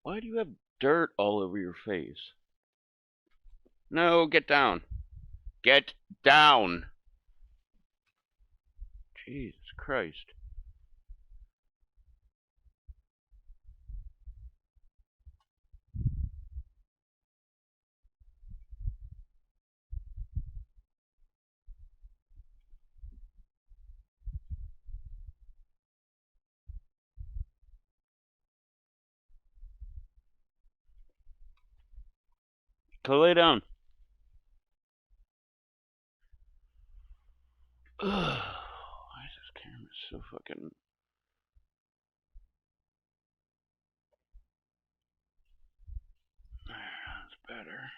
Why do you have dirt all over your face? No, get down. Get down. Jesus Christ. Go lay down. Ugh. Why is this camera so fucking... That's better.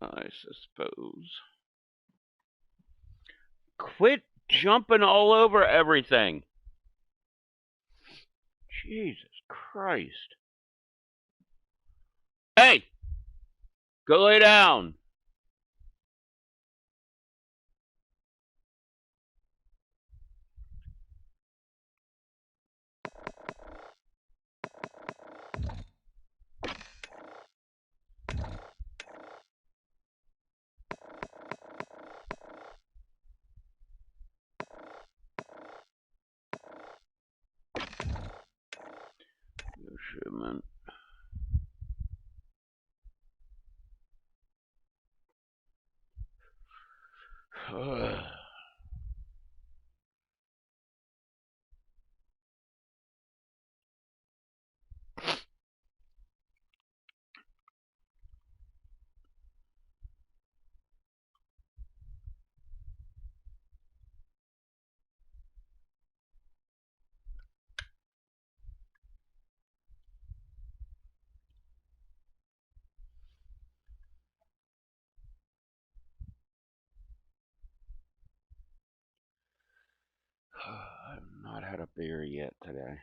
I suppose. Quit jumping all over everything. Jesus Christ. Hey! Go lay down. Oh shit, man. I've not had a beer yet today.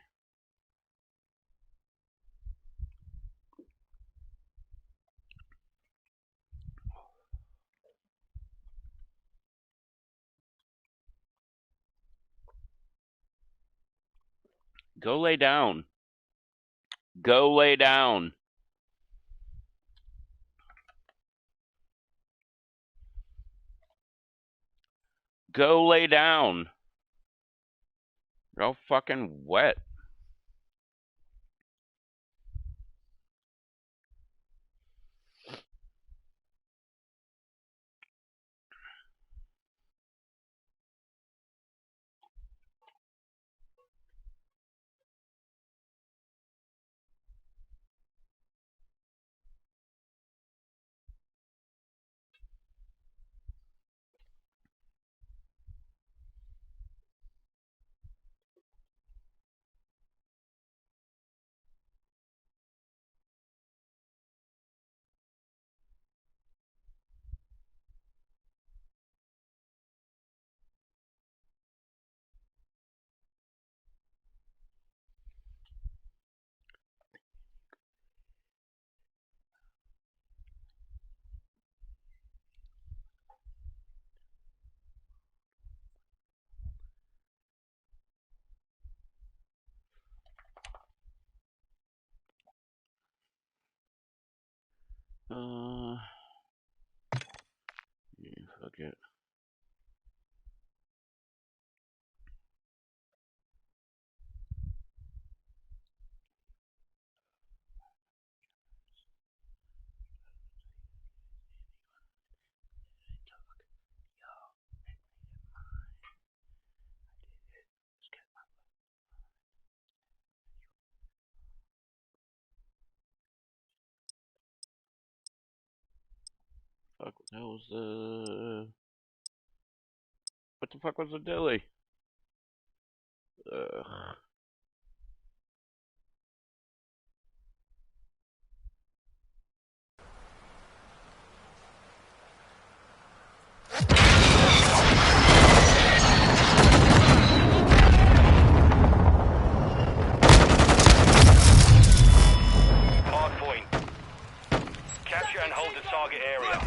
Go lay down. Go lay down. Go lay down. You're all fucking wet. Yeah, fuck it. Fuck, what the hell was the... What the fuck was the dilly? Ugh. Hardpoint. Capture and hold the target area.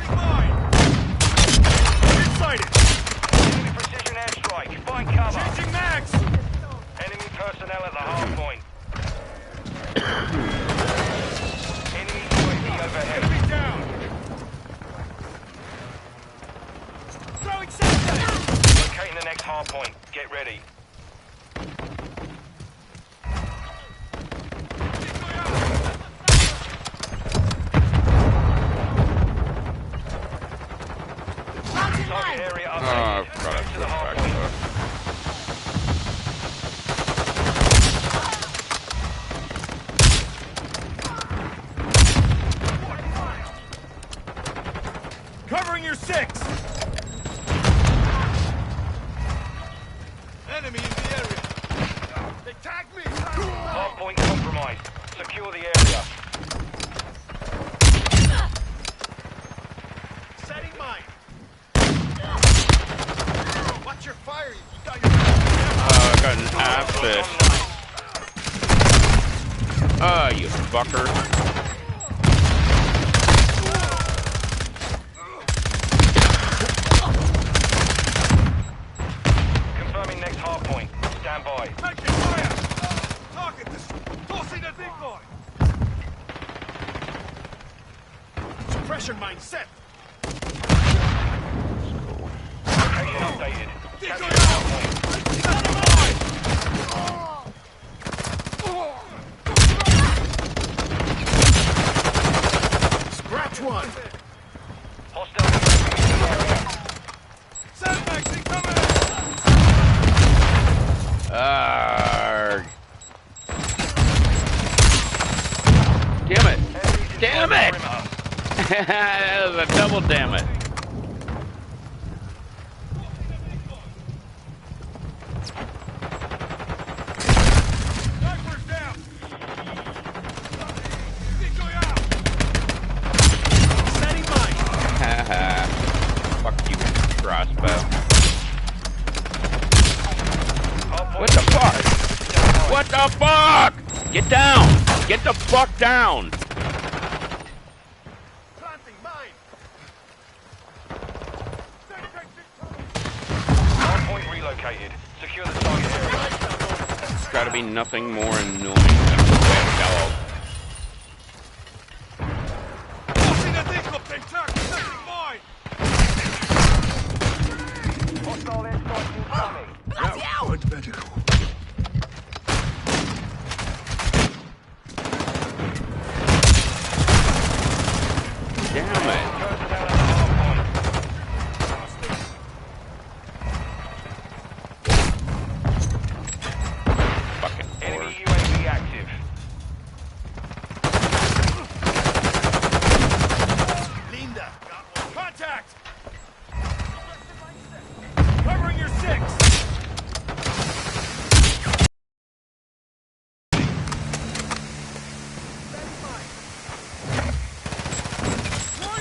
Sighted! Enemy precision airstrike. Find cover. Changing mags! Enemy personnel at the hardpoint. hard point. Get ready. Target area Oh, I updated. forgot I Move to the switched hard back point. to Covering your 6! Enemy in the area! They tagged me! Hard point compromised. Secure the area. Setting mine! Watch your fire! You got your... I got an acid. Oh, you fucker. Confirming next hard point. Stand by. Taking fire! Target this! Tossing a decoy! Suppression mine set! Location updated. Capture Decoy the hard out! point. Scratch one! Hostile Sandbags incoming! Arrgh. Damn it! Damn it! That was a double damn it. Sniper's down! Decoy out! Setting mine! Haha. Fuck you, crossbow. What the fuck? What the fuck? Get down! Get the fuck down! Planting mine! Hard point relocated. Secure the target area. There's gotta be nothing more annoying than a wet dog. Tossing a decoy! They tagged me! Setting mine! Hostile airstrike incoming. Good medical. Damn it. Personnel at the hard point. Fucking Enemy whore. UAV active. Linda! Contact! Covering your 6!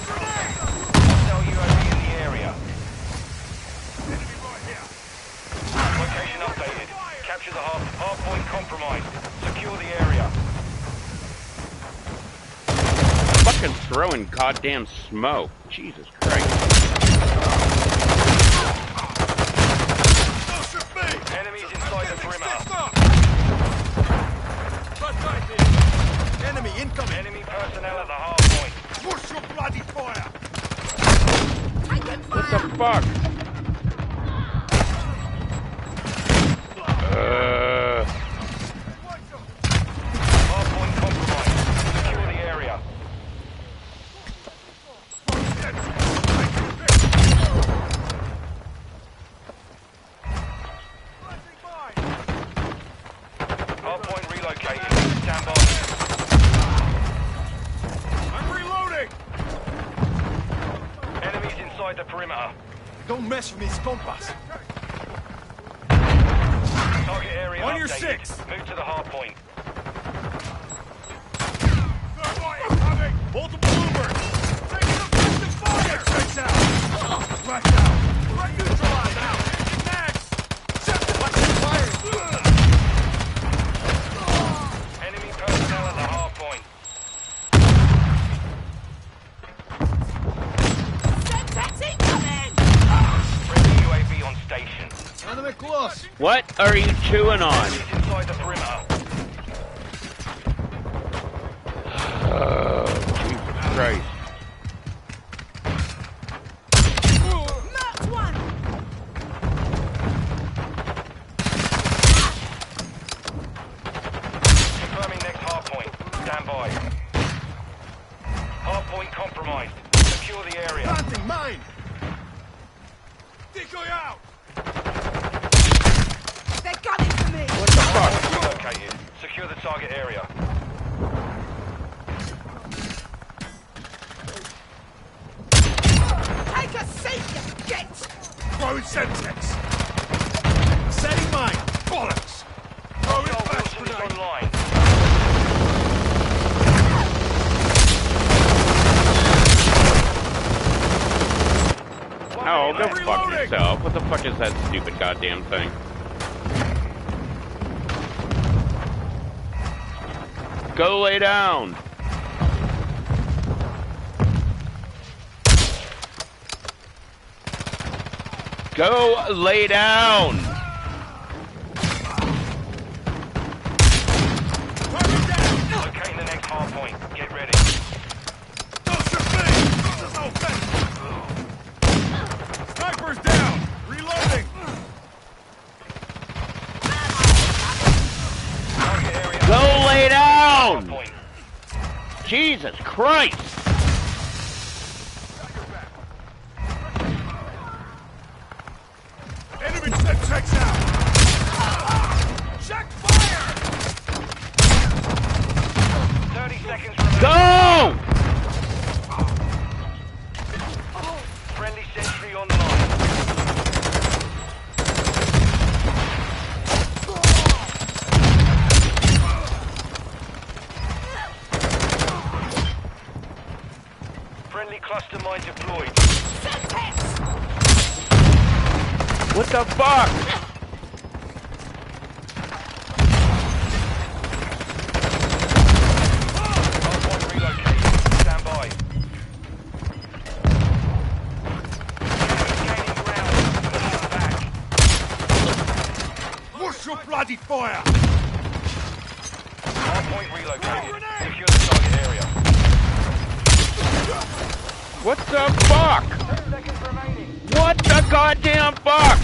Hostile UAV in the area. Location updated. Capture the hard point compromised. Secure the area. Fucking throwing goddamn smoke. Jesus Christ. Enemies inside the perimeter. Enemy incoming! Enemy personnel at the hard point. Push your bloody fire! What the fuck? Hard point compromised. Secure the area. Hard point relocated. Stand by. I'm reloading! Enemies inside the perimeter. Don't mess with me, compass. Target area On your updated. 6. Move to the hard point. Multiple movers! Taking effective fire! Check out! Right out! Right neutralized! Out! Next! Check the fire! Enemy personnel at the hard point. Friendly UAV on station. Enemy close! What are you chewing on? Enemies inside the perimeter. Oh, Jesus Christ. target area. Take a seat, you git! Throwing Semtex. Setting mine. Bollocks. Throwing Hostile flash Wilson is grenade. online. Oh, go fuck Reloading. yourself. What the fuck is that stupid goddamn thing? Go lay down! Go lay down! Target down. Locating the next hard point. Get ready. Don't your thing. This whole thing. Sniper's down. Reloading. Target area. Go lay Hard down! point. Jesus Christ! Enemy Semtex out. Check fire. 30 seconds remaining. Go! Friendly sentry online. Friendly cluster mine deployed. What the fuck? Hardpoint relocated. Stand by. Gaining ground. Push back. What's your bloody fire? Hardpoint relocated. Secure the target area. What the fuck? 10 seconds remaining. What the goddamn fuck?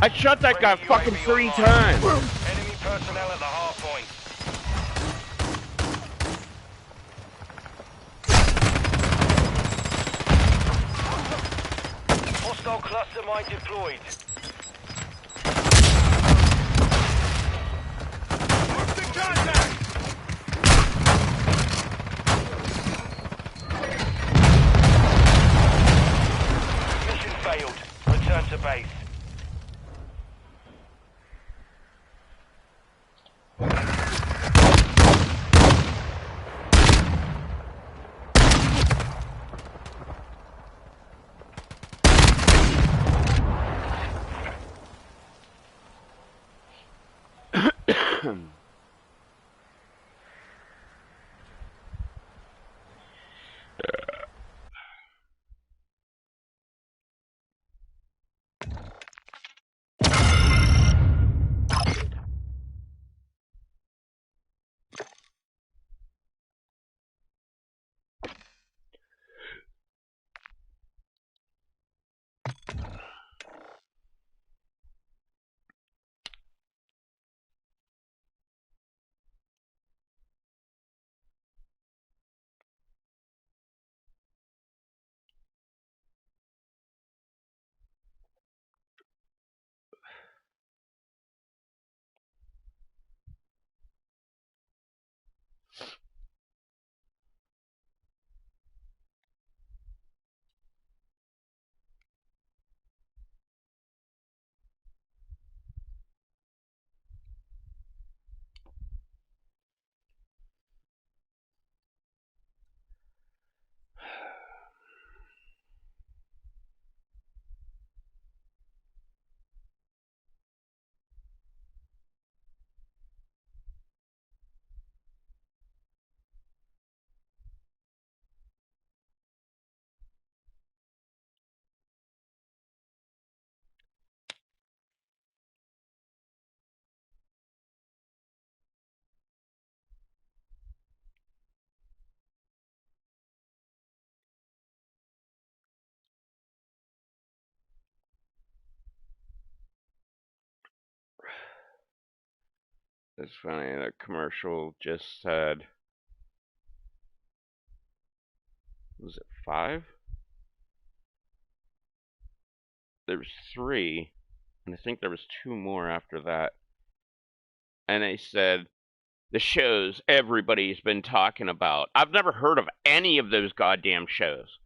I shot that guy fucking 3 times. Enemy personnel at the hard point. Hostile cluster mine deployed. Losing contact. Mission failed. Return to base. It's funny, the commercial just said, was it 5? There was 3, and I think there was 2 more after that. And they said, The shows everybody's been talking about. I've never heard of any of those goddamn shows.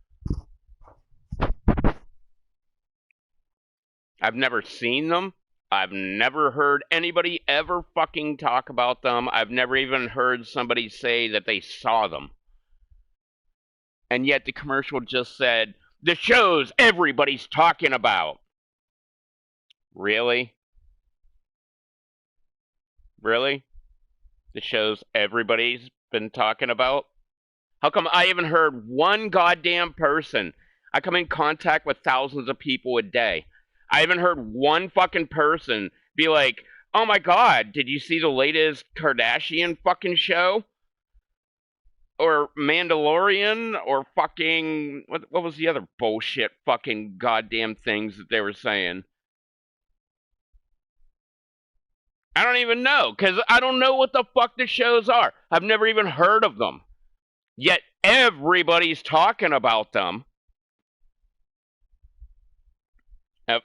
I've never seen them. I've never heard anybody ever fucking talk about them. I've never even heard somebody say that they saw them. And yet the commercial just said, the shows everybody's talking about. Really? Really? The shows everybody's been talking about? How come I haven't heard one goddamn person? I come in contact with thousands of people a day. I haven't heard one fucking person be like, oh my god, did you see the latest Kardashian fucking show? Or Mandalorian? Or fucking, what was the other bullshit fucking goddamn things that they were saying? I don't even know, because I don't know what the fuck the shows are. I've never even heard of them. Yet everybody's talking about them.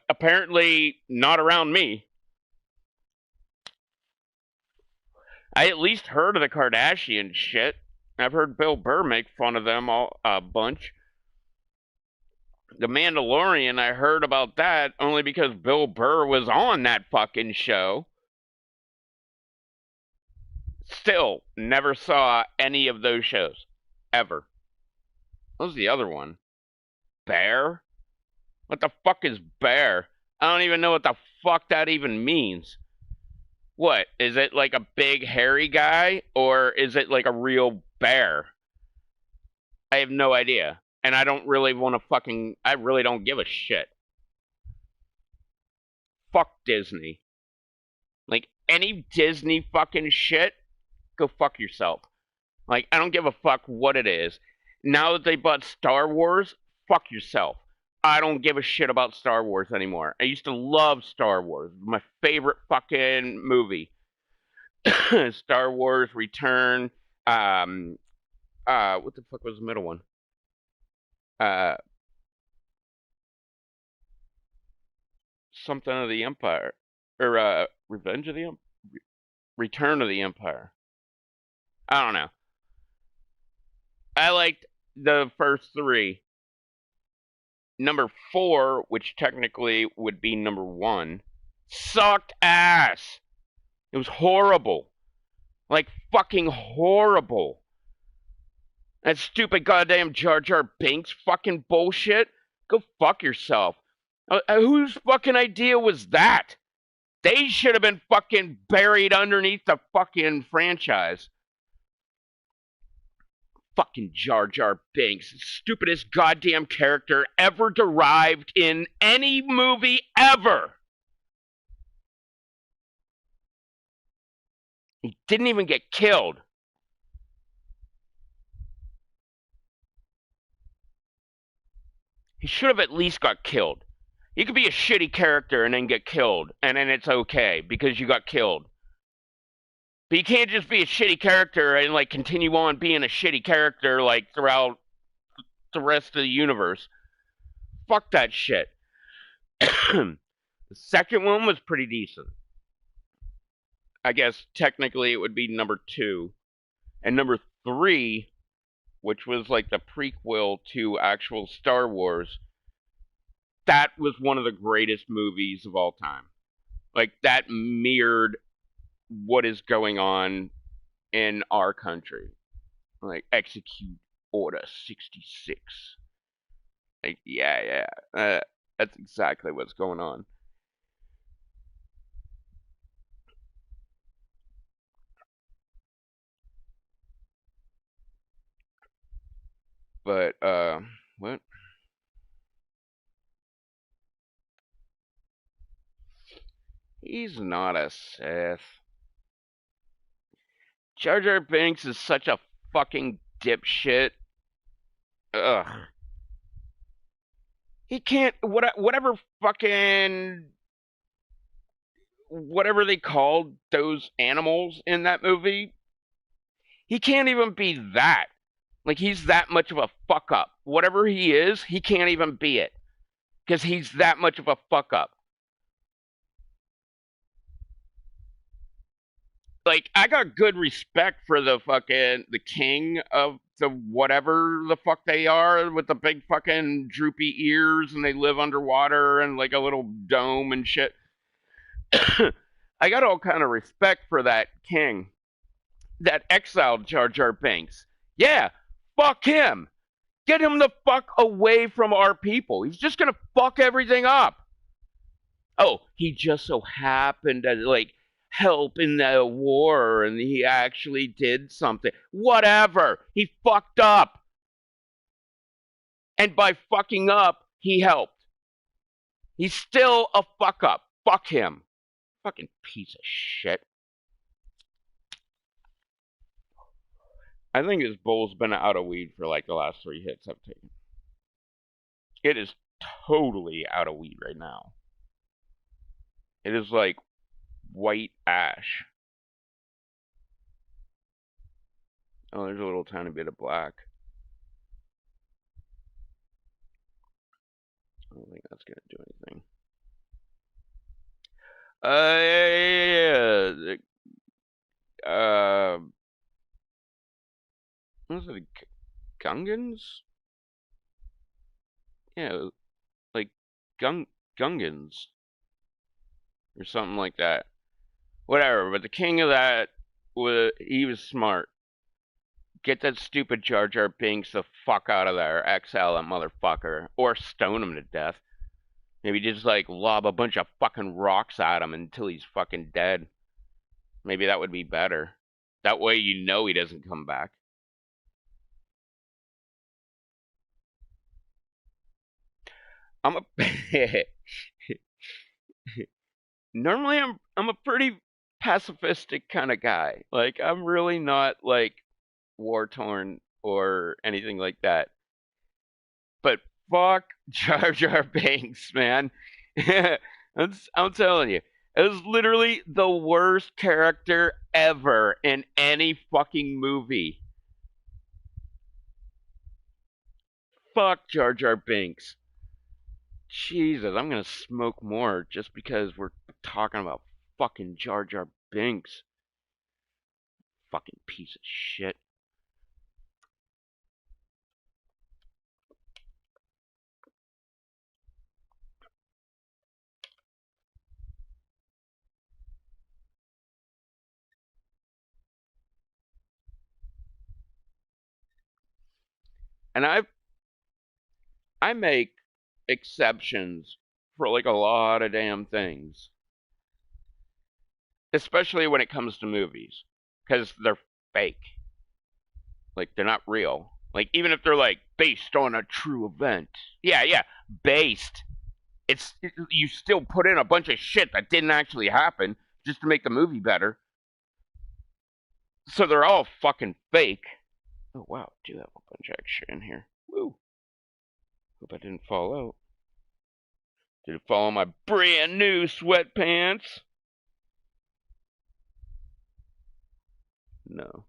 Apparently not around me. I at least heard of the Kardashian shit. I've heard Bill Burr make fun of them a bunch. The Mandalorian, I heard about that only because Bill Burr was on that fucking show. Still, never saw any of those shows. Ever. What was the other one? Bear? What the fuck is bear? I don't even know what the fuck that even means. What? Is it like a big hairy guy? Or is it like a real bear? I have no idea. And I don't really want to fucking... I really don't give a shit. Fuck Disney. Like, any Disney fucking shit, go fuck yourself. Like, I don't give a fuck what it is. Now that they bought Star Wars, fuck yourself. I don't give a shit about Star Wars anymore. I used to love Star Wars. My favorite fucking movie. Star Wars, Return, what the fuck was the middle one? Something of the Empire. Or, Revenge of the Empire? Return of the Empire. I don't know. I liked the first three. Number 4, which technically would be number 1, sucked ass. It was horrible. Like, fucking horrible. That stupid goddamn Jar Jar Binks fucking bullshit. Go fuck yourself. Whose fucking idea was that? They should have been fucking buried underneath the fucking franchise. Fucking Jar Jar Binks, stupidest goddamn character ever derived in any movie ever. He didn't even get killed. He should have at least got killed. You could be a shitty character and then get killed, and then it's okay because you got killed. But you can't just be a shitty character and like continue on being a shitty character like throughout the rest of the universe. Fuck that shit. The second one was pretty decent. I guess technically it would be number 2. And number 3, which was like the prequel to actual Star Wars, that was one of the greatest movies of all time. Like, that mirrored what is going on in our country. Like, execute Order 66. Like, yeah. That's exactly what's going on. But, what? He's not a Sith. Jar Jar Binks is such a fucking dipshit. Ugh. He can't, whatever fucking, whatever they called those animals in that movie, he can't even be that. Like, he's that much of a fuck up. Whatever he is, he can't even be it. Because he's that much of a fuck up. like I got good respect for the king of the whatever the fuck they are with the big fucking droopy ears and they live underwater and like a little dome and shit. I got all kind of respect for that king that exiled Jar Jar Binks. Yeah, fuck him. Get him the fuck away from our people. He's just gonna fuck everything up. Oh, he just so happened to like help in the war and he actually did something. Whatever. He fucked up. And by fucking up, he helped. He's still a fuck up. Fuck him. Fucking piece of shit. I think his bowl's been out of weed for like the last 3 hits I've taken. It is totally out of weed right now. It is like white ash. Oh, there's a little tiny bit of black. I don't think that's gonna do anything. Yeah. What was it? Gungans? Yeah, like Gungans. Or something like that. Whatever, but the king of that, he was smart. Get that stupid Jar Jar Binks the fuck out of there. Exile that motherfucker. Or stone him to death. Maybe just like lob a bunch of fucking rocks at him until he's fucking dead. Maybe that would be better. That way you know he doesn't come back. Normally I'm a pretty pacifistic kind of guy. Like I'm really not like war torn or anything like that. But fuck Jar Jar Binks, man. I'm telling you, it was literally the worst character ever in any fucking movie. Fuck Jar Jar Binks. Jesus, I'm gonna smoke more just because we're talking about fucking Jar Jar Binks. Fucking piece of shit. And I make exceptions for like a lot of damn things, especially when it comes to movies, because they're fake. Like they're not real. Like even if they're like based on a true event, yeah, based. You still put in a bunch of shit that didn't actually happen just to make the movie better. So they're all fucking fake. Oh wow, I do have a bunch of extra in here. Woo. Hope I didn't fall out. Did it fall on my brand new sweatpants? No.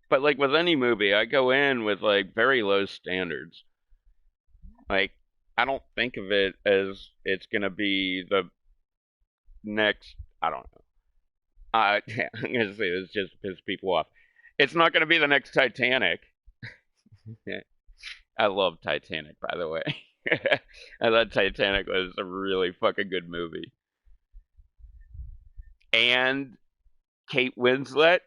But like with any movie, I go in with like very low standards. Like I don't think of it as it's gonna be the next. I don't know. I'm gonna say this just to piss people off. It's not gonna be the next Titanic. I love Titanic, by the way. I thought Titanic was a really fucking good movie. And Kate Winslet,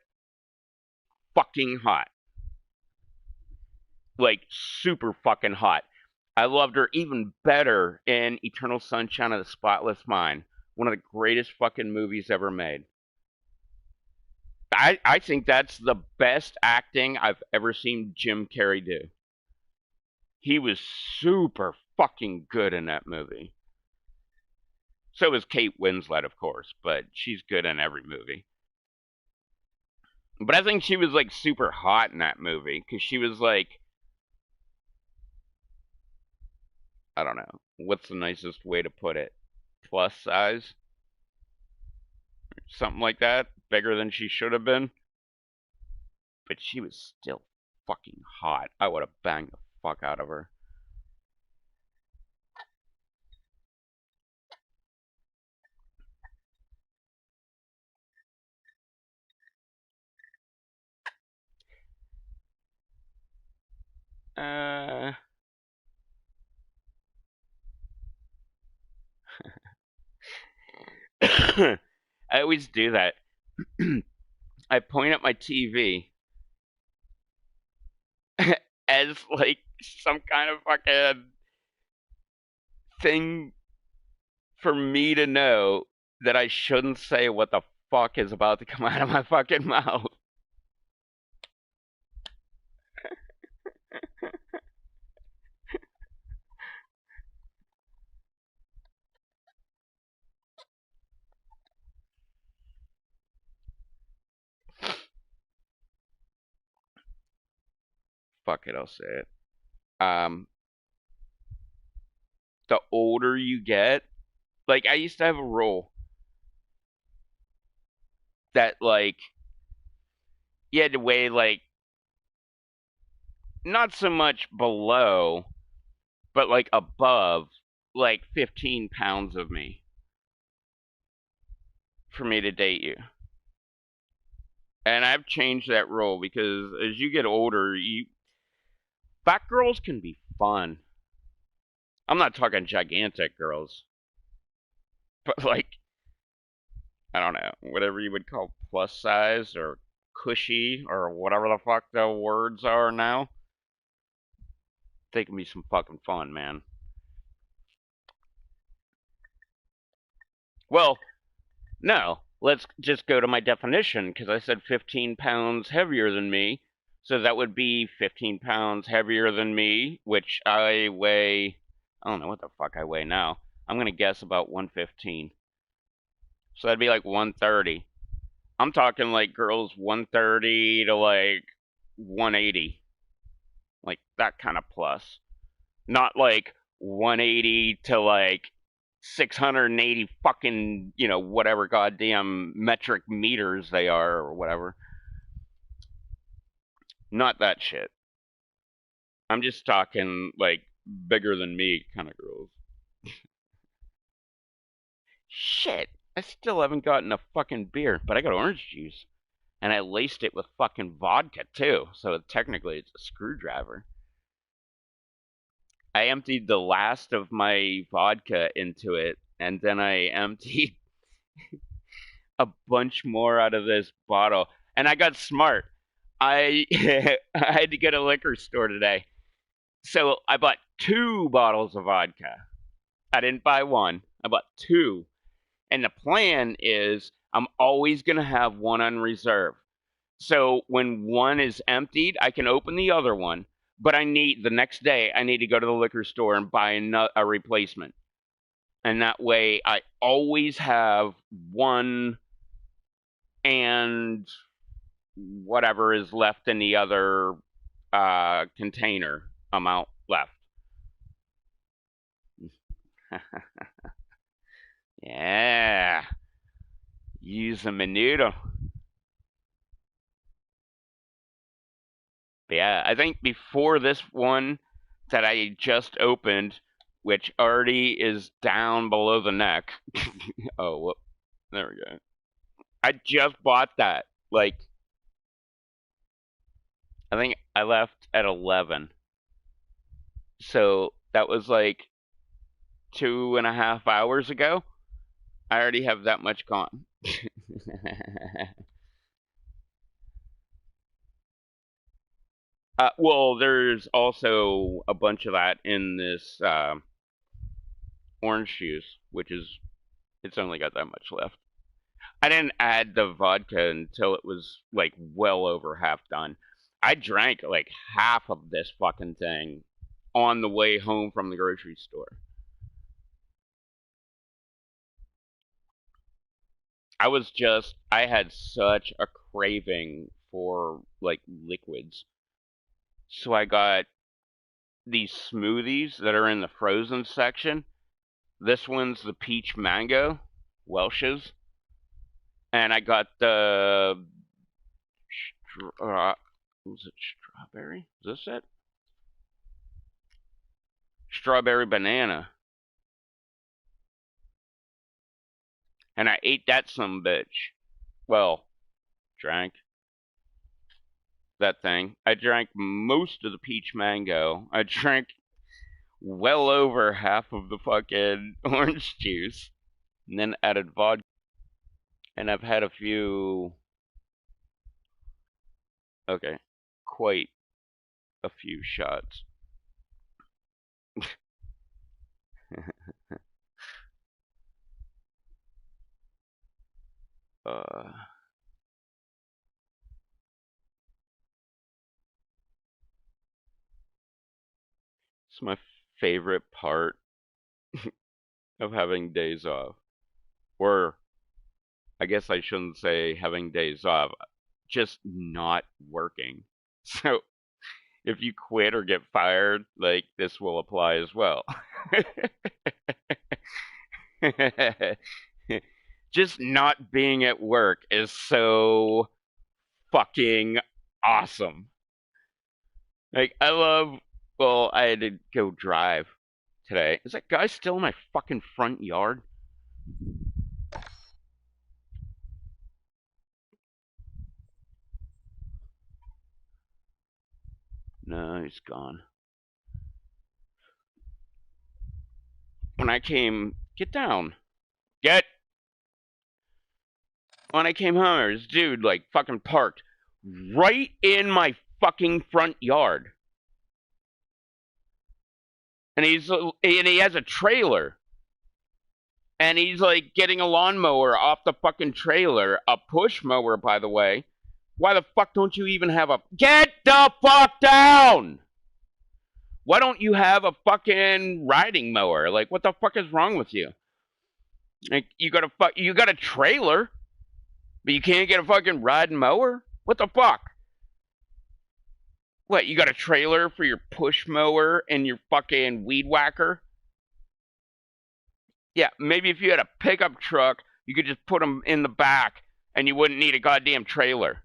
fucking hot. Like, super fucking hot. I loved her even better in Eternal Sunshine of the Spotless Mind. One of the greatest fucking movies ever made. I think that's the best acting I've ever seen Jim Carrey do. He was super fucking good in that movie. So was Kate Winslet, of course, but she's good in every movie. But I think she was like super hot in that movie because she was like, I don't know, what's the nicest way to put it? Plus size? Something like that. Bigger than she should have been. But she was still fucking hot. I would have banged the fuck out of her. I always do that. I point at my TV as like some kind of fucking thing for me to know that I shouldn't say what the fuck is about to come out of my fucking mouth. Fuck it, I'll say it. Um, the older you get, like I used to have a rule that like you had to weigh like not so much below, but like above like 15 pounds of me for me to date you. And I've changed that rule because as you get older, fat girls can be fun. I'm not talking gigantic girls, but like I don't know, whatever you would call plus size or cushy or whatever the fuck the words are now. They can be some fucking fun, man. Well, no, let's just go to my definition because I said 15 pounds heavier than me. So that would be 15 pounds heavier than me, which I weigh. I don't know what the fuck I weigh now. I'm going to guess about 115. So that'd be like 130. I'm talking like girls 130 to like 180. Like that kind of plus. Not like 180 to like 680 fucking, whatever goddamn metric meters they are or whatever. Not that shit. I'm just talking like bigger than me kind of girls. Shit. I still haven't gotten a fucking beer, but I got orange juice. And I laced it with fucking vodka too, so technically it's a screwdriver. I emptied the last of my vodka into it, and then I emptied a bunch more out of this bottle. And I got smart. I I had to get a liquor store today. So I bought 2 bottles of vodka. I didn't buy one. I bought 2. And the plan is I'm always going to have one on reserve. So when one is emptied, I can open the other one, but the next day I need to go to the liquor store and buy a replacement. And that way I always have one and whatever is left in the other container amount left. Yeah. Use a menudo. But yeah, I think before this one that I just opened, which already is down below the neck. Oh, whoop. There we go. I just bought that. Like, I think I left at 11. So that was like 2.5 hours ago. I already have that much gone. Well, there's also a bunch of that in this orange juice, it's only got that much left. I didn't add the vodka until it was like well over half done. I drank like half of this fucking thing on the way home from the grocery store. I had such a craving for like liquids. So I got these smoothies that are in the frozen section. This one's the peach mango, Welch's. And I got the was it strawberry? Is this it? Strawberry banana. And I ate that some bitch. Well, drank. that thing. I drank most of the peach mango. I drank well over half of the fucking orange juice, and then added vodka. And I've had a few, okay, quite a few shots. uh, it's my favorite part of having days off. Or, I guess I shouldn't say having days off, just not working. So, if you quit or get fired, like, this will apply as well. Just not being at work is so fucking awesome. Like, I love, well, I had to go drive today. Is that guy still in my fucking front yard? No, he's gone. When I came, get down. Get! When I came home, there was this dude, like, fucking parked right in my fucking front yard. And he has a trailer. And he's like getting a lawnmower off the fucking trailer, a push mower, by the way. Why the fuck don't you even have a get the fuck down? Why don't you have a fucking riding mower? Like, what the fuck is wrong with you? Like, you got a trailer, but you can't get a fucking riding mower? What the fuck? What, you got a trailer for your push mower and your fucking weed whacker? Yeah, maybe if you had a pickup truck, you could just put them in the back and you wouldn't need a goddamn trailer.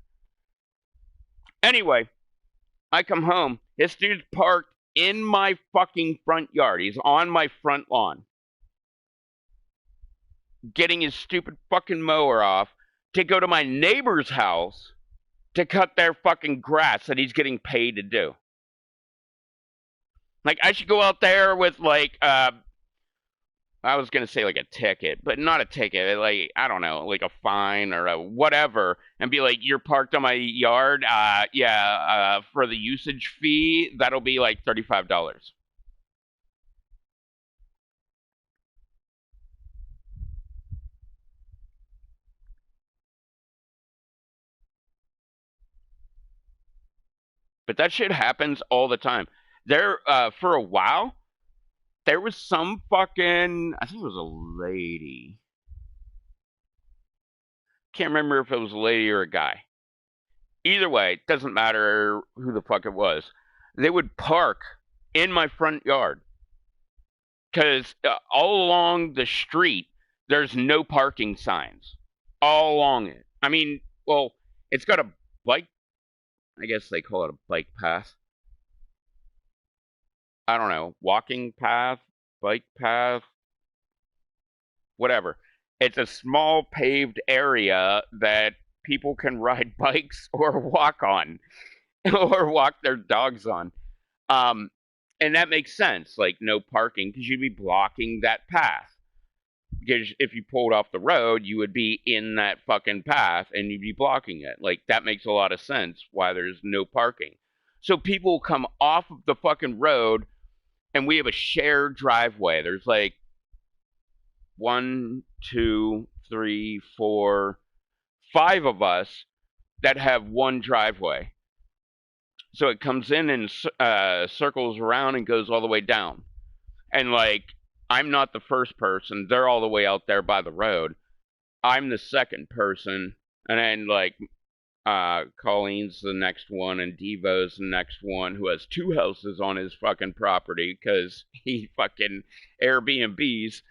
Anyway, I come home. This dude's parked in my fucking front yard. He's on my front lawn, getting his stupid fucking mower off to go to my neighbor's house to cut their fucking grass that he's getting paid to do. Like, I should go out there with, like, I was gonna say like a ticket, but not a ticket. Like, I don't know, like a fine or a whatever, and be like, "You're parked on my yard. Yeah. For the usage fee, that'll be like $35." But that shit happens all the time. There, for a while, there was some fucking, I think it was a lady. Can't remember if it was a lady or a guy. Either way, it doesn't matter who the fuck it was. They would park in my front yard because all along the street, there's no parking signs all along it. I mean, well, it's got a bike, I guess they call it a bike path. I don't know, walking path, bike path, whatever. It's a small paved area that people can ride bikes or walk on or walk their dogs on. Um, and that makes sense, like no parking, because you'd be blocking that path. Because if you pulled off the road, you would be in that fucking path and you'd be blocking it. Like, that makes a lot of sense why there's no parking. So people come off of the fucking road, and we have a shared driveway. There's like 1, 2, 3, 4, 5 of us that have one driveway. So it comes in and circles around and goes all the way down. And like, I'm not the first person. They're all the way out there by the road. I'm the second person. And then like, Colleen's the next one, and Devo's the next one, who has 2 houses on his fucking property because he fucking Airbnbs.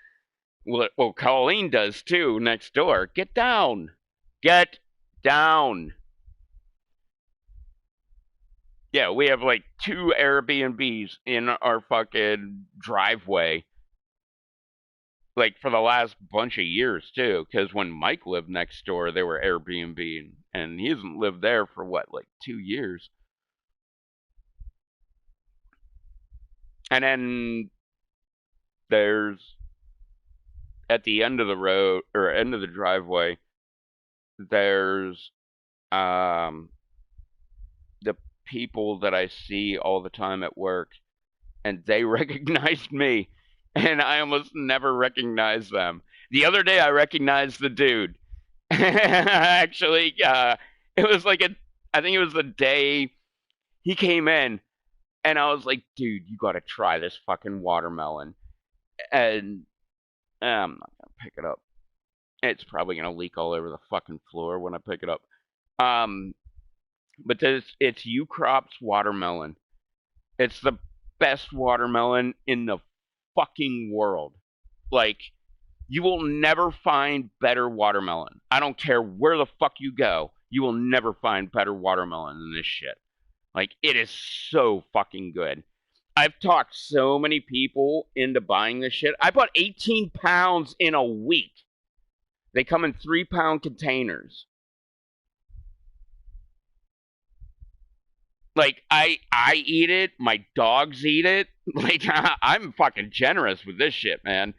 Well, Colleen does too, next door. Get down. Get down. Yeah, we have like 2 Airbnbs in our fucking driveway. Like, for the last bunch of years too, because when Mike lived next door, they were Airbnb. and he hasn't lived there for what, like 2 years. And then there's at the end of the road or end of the driveway, there's um the people that I see all the time at work, and they recognized me, and I almost never recognize them. The other day, I recognized the dude. Actually, it was like I think it was the day he came in, and I was like, dude, you gotta try this fucking watermelon. And I'm not gonna pick it up. It's probably gonna leak all over the fucking floor when I pick it up. Um, but it's Ukrop's watermelon. It's the best watermelon in the fucking world. Like, you will never find better watermelon. I don't care where the fuck you go. You will never find better watermelon than this shit. Like, it is so fucking good. I've talked so many people into buying this shit. I bought 18 pounds in a week. They come in 3-pound containers. Like, I eat it. My dogs eat it. Like, I'm fucking generous with this shit, man.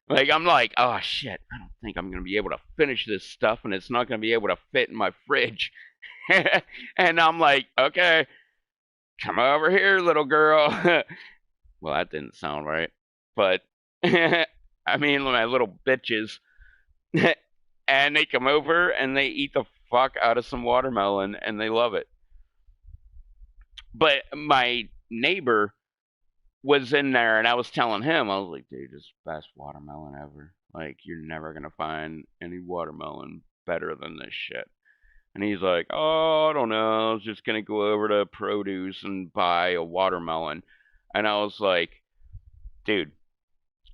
Like, I'm like, oh shit, I don't think I'm going to be able to finish this stuff, and it's not going to be able to fit in my fridge. And I'm like, okay, come over here, little girl. Well, that didn't sound right. But, I mean, my little bitches. And they come over and they eat the fuck out of some watermelon, and they love it. But my neighbor was in there, and I was telling him, I was like, dude, this is the best watermelon ever. Like, you're never going to find any watermelon better than this shit. And he's like, oh, I don't know. I was just going to go over to produce and buy a watermelon. And I was like, dude,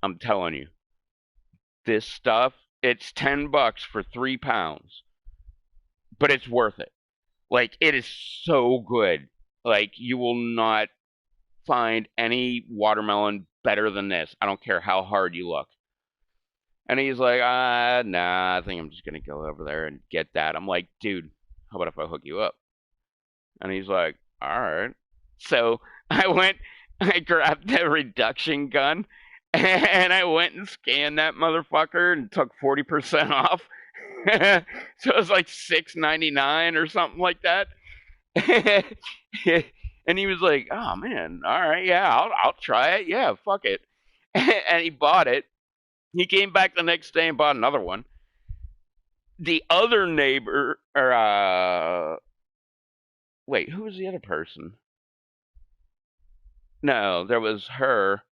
I'm telling you, this stuff, it's $10 for 3 pounds. But it's worth it. Like, it is so good. Like, you will not find any watermelon better than this. I don't care how hard you look. And he's like, nah, I think I'm just going to go over there and get that. I'm like, dude, how about if I hook you up? And he's like, all right. So I grabbed the reduction gun, and I went and scanned that motherfucker and took 40% off. So it was like $6.99 or something like that. And he was like, oh man, all right, yeah, I'll try it. Yeah, fuck it. And he bought it. He came back the next day and bought another one. The other neighbor, or wait, who was the other person? No, there was her,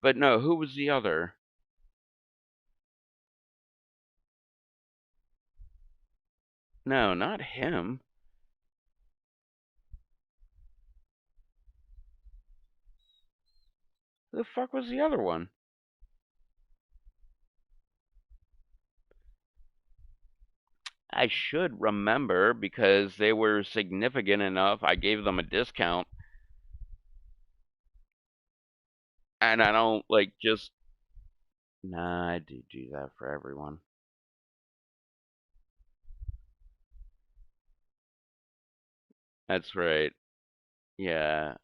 but no, who was the other? No, not him. Who the fuck was the other one? I should remember because they were significant enough. I gave them a discount. And I don't like just. Nah, I do that for everyone. That's right. Yeah,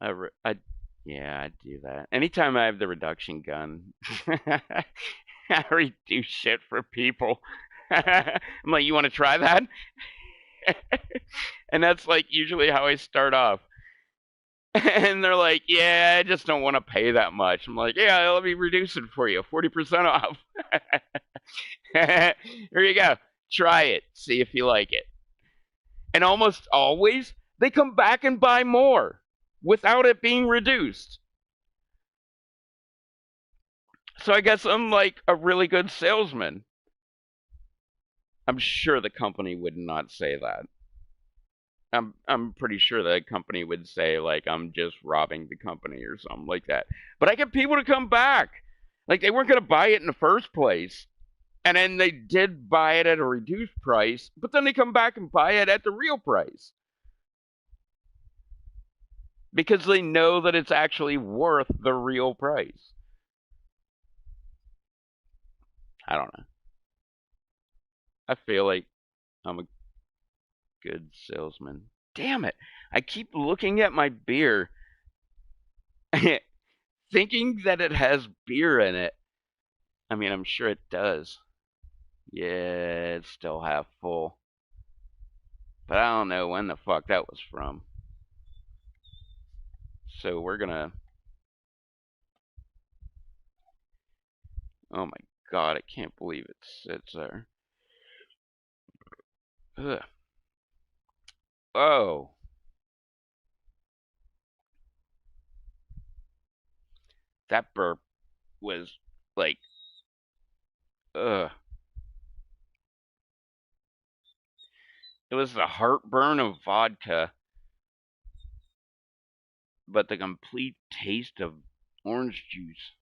yeah, I do that. Anytime I have the reduction gun, I reduce shit for people. I'm like, you want to try that? And that's like usually how I start off. And they're like, yeah, I just don't want to pay that much. I'm like, yeah, let me reduce it for you, 40% off. Here you go. Try it. See if you like it. And almost always, they come back and buy more without it being reduced. So I guess I'm like a really good salesman. I'm sure the company would not say that. I'm pretty sure the company would say like I'm just robbing the company or something like that. But I get people to come back. Like they weren't going to buy it in the first place. And then they did buy it at a reduced price, but then they come back and buy it at the real price. Because they know that it's actually worth the real price. I don't know. I feel like I'm a Good salesman. Damn it. I keep looking at my beer thinking that it has beer in it. I mean, I'm sure it does. Yeah, it's still half full. But I don't know when the fuck that was from. So we're gonna... Oh my god, I can't believe it sits there. Ugh. Oh. That burp was like... Ugh. It was the heartburn of vodka, but the complete taste of orange juice.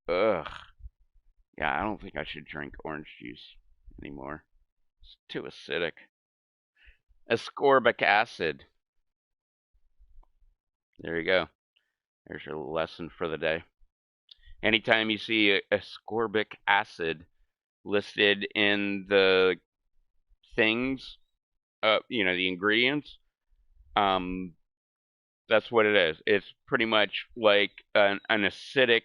Ugh. Yeah, I don't think I should drink orange juice anymore. It's too acidic. Ascorbic acid. There you go. There's your lesson for the day. Anytime you see ascorbic acid listed in the things, the ingredients, that's what it is. It's pretty much like an acidic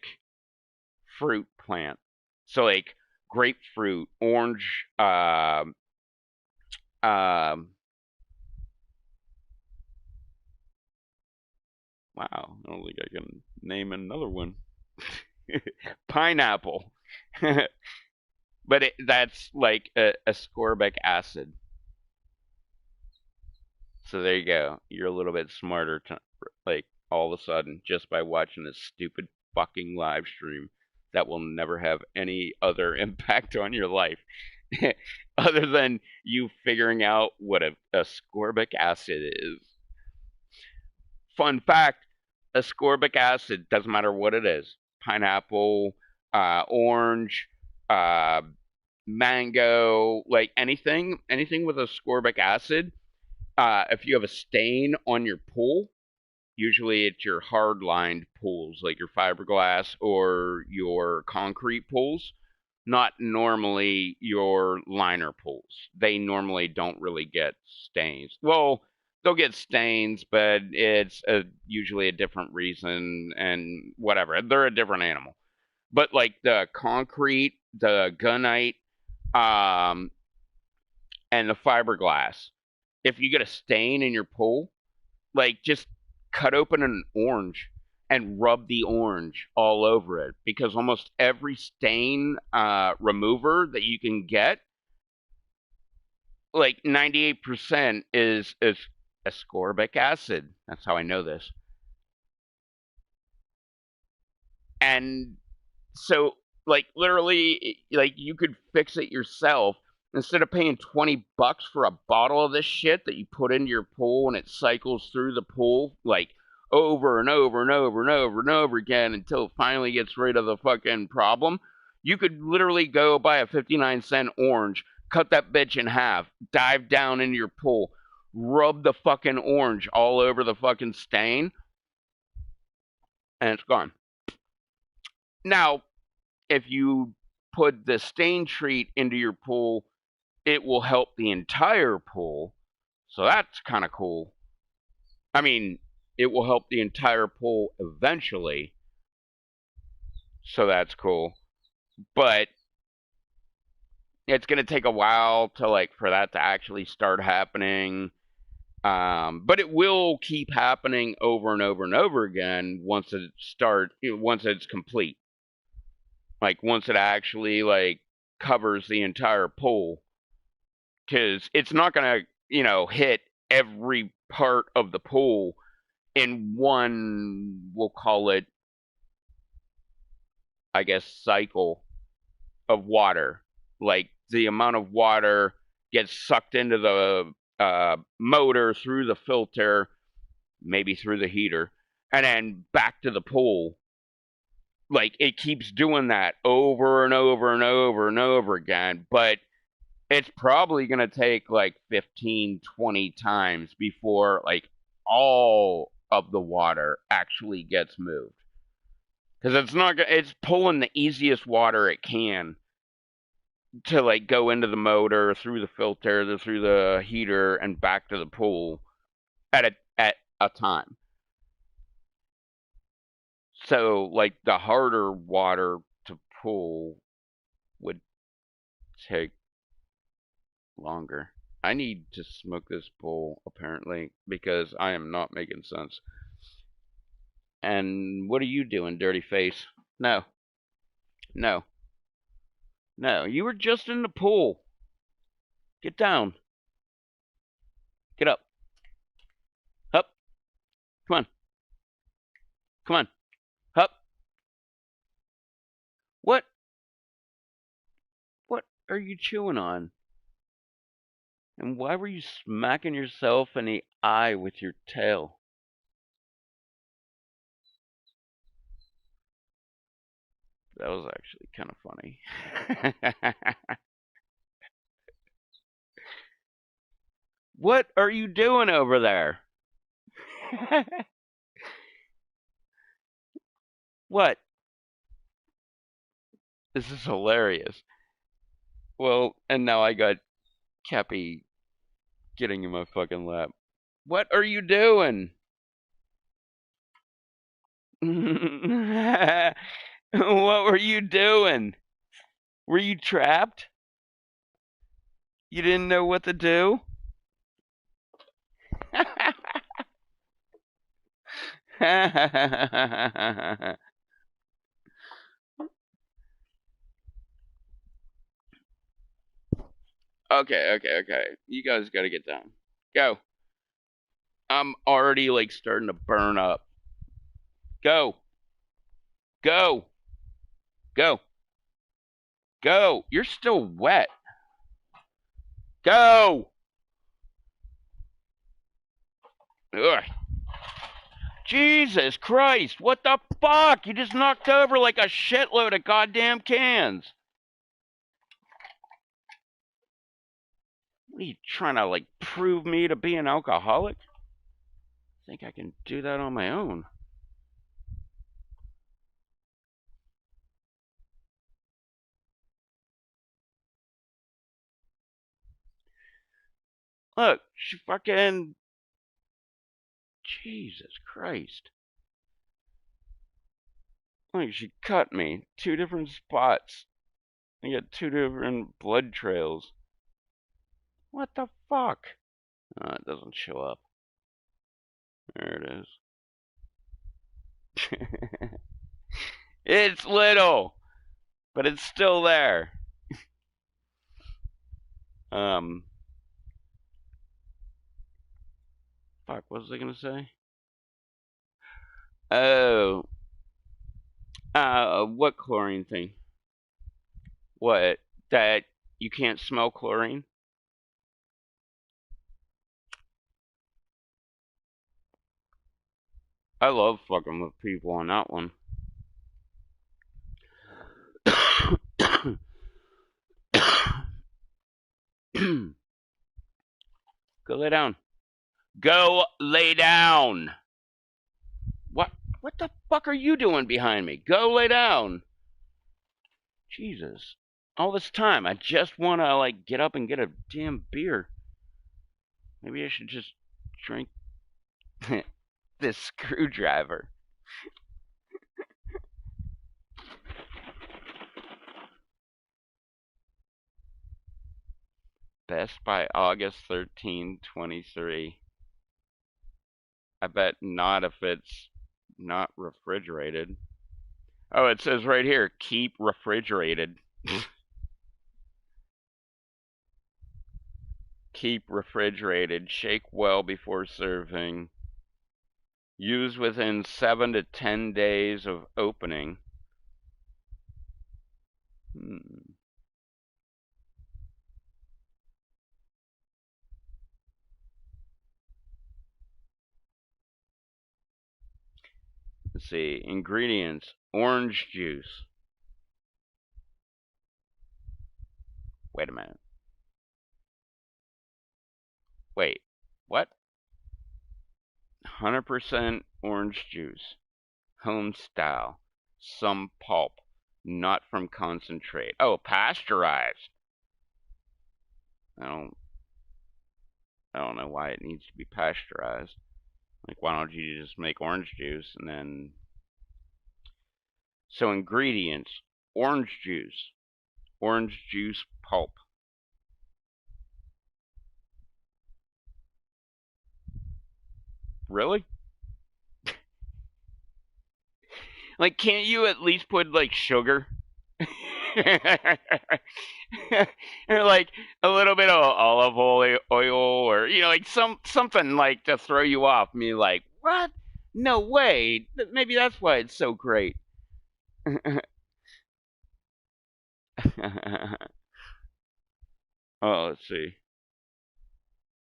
fruit plant. So like grapefruit, orange, wow, I don't think I can name another one. Pineapple. But that's like ascorbic acid. So there you go. You're a little bit smarter, like all of a sudden, just by watching this stupid fucking live stream that will never have any other impact on your life, other than you figuring out what ascorbic acid is. Fun fact: ascorbic acid doesn't matter what it is. Pineapple, orange, mango, like anything with ascorbic acid. If you have a stain on your pool, usually it's your hard-lined pools, like your fiberglass or your concrete pools, not normally your liner pools. They normally don't really get stains. Well, they'll get stains, but it's usually a different reason and whatever. They're a different animal. But like the concrete, the gunite, and the fiberglass, if you get a stain in your pool, like just cut open an orange and rub the orange all over it, because almost every stain remover that you can get, like 98% is ascorbic acid. That's how I know this. And so like literally, like you could fix it yourself. Instead of paying $20 for a bottle of this shit that you put into your pool and it cycles through the pool like over and over and over and over and over again until it finally gets rid of the fucking problem, you could literally go buy a 59-cent orange, cut that bitch in half, dive down into your pool, rub the fucking orange all over the fucking stain, and it's gone. Now, if you put the stain treat into your pool, it will help the entire pool. So that's kind of cool. I mean, it will help the entire pool eventually. So that's cool. But it's going to take a while to like for that to actually start happening. But it will keep happening over and over and over again once it's complete. Like once it actually like covers the entire pool. Because it's not going to, hit every part of the pool in one, we'll call it, I guess, cycle of water. Like the amount of water gets sucked into the motor through the filter, maybe through the heater, and then back to the pool. Like it keeps doing that over and over and over and over again, but it's probably going to take like 15, 20 times before like all of the water actually gets moved. Because it's pulling the easiest water it can to like go into the motor, through the filter, through the heater, and back to the pool at a time. So like the harder water to pull would take longer. I need to smoke this bowl apparently because I am not making sense. And what are you doing, dirty face? No. No. No, you were just in the pool. Get down. Get up. Up. Come on. Come on. Up. What? What are you chewing on? And why were you smacking yourself in the eye with your tail? That was actually kind of funny. What are you doing over there? What? This is hilarious. Well, and now I got Cappy getting in my fucking lap. What are you doing? What were you doing? Were you trapped? You didn't know what to do? Okay. You guys gotta get down. Go. I'm already like starting to burn up. Go. Go. Go. Go. You're still wet. Go. Ugh. Jesus Christ. What the fuck? You just knocked over like a shitload of goddamn cans. What are you trying to like prove me to be an alcoholic? I think I can do that on my own. Look, she fucking... Jesus Christ. Look, she cut me. 2 different spots. I got 2 different blood trails. What the fuck? Oh, it doesn't show up. There it is. It's little, but it's still there. Fuck, what was I gonna say? Oh, what chlorine thing? What? That you can't smell chlorine? I love fucking with people on that one. Go lay down. Go lay down. What the fuck are you doing behind me? Go lay down. Jesus. All this time, I just want to, like, get up and get a damn beer. Maybe I should just drink this screwdriver. Best by August 13, 23. I bet not if it's not refrigerated. Oh, it says right here, keep refrigerated. Keep refrigerated. Shake well before serving. Use within 7 to 10 days of opening. Let's see. Ingredients. Orange juice. Wait a minute. Wait. What? 100% orange juice. Home style. Some pulp. Not from concentrate. Oh, pasteurized. I don't know why it needs to be pasteurized. Like, why don't you just make orange juice and then... So, ingredients. Orange juice pulp. Really? Like, can't you at least put, like, sugar? Or, like, a little bit of olive oil or, you know, like, something, like, to throw you off. Me, like, what? No way. Maybe that's why it's so great. Oh, let's see.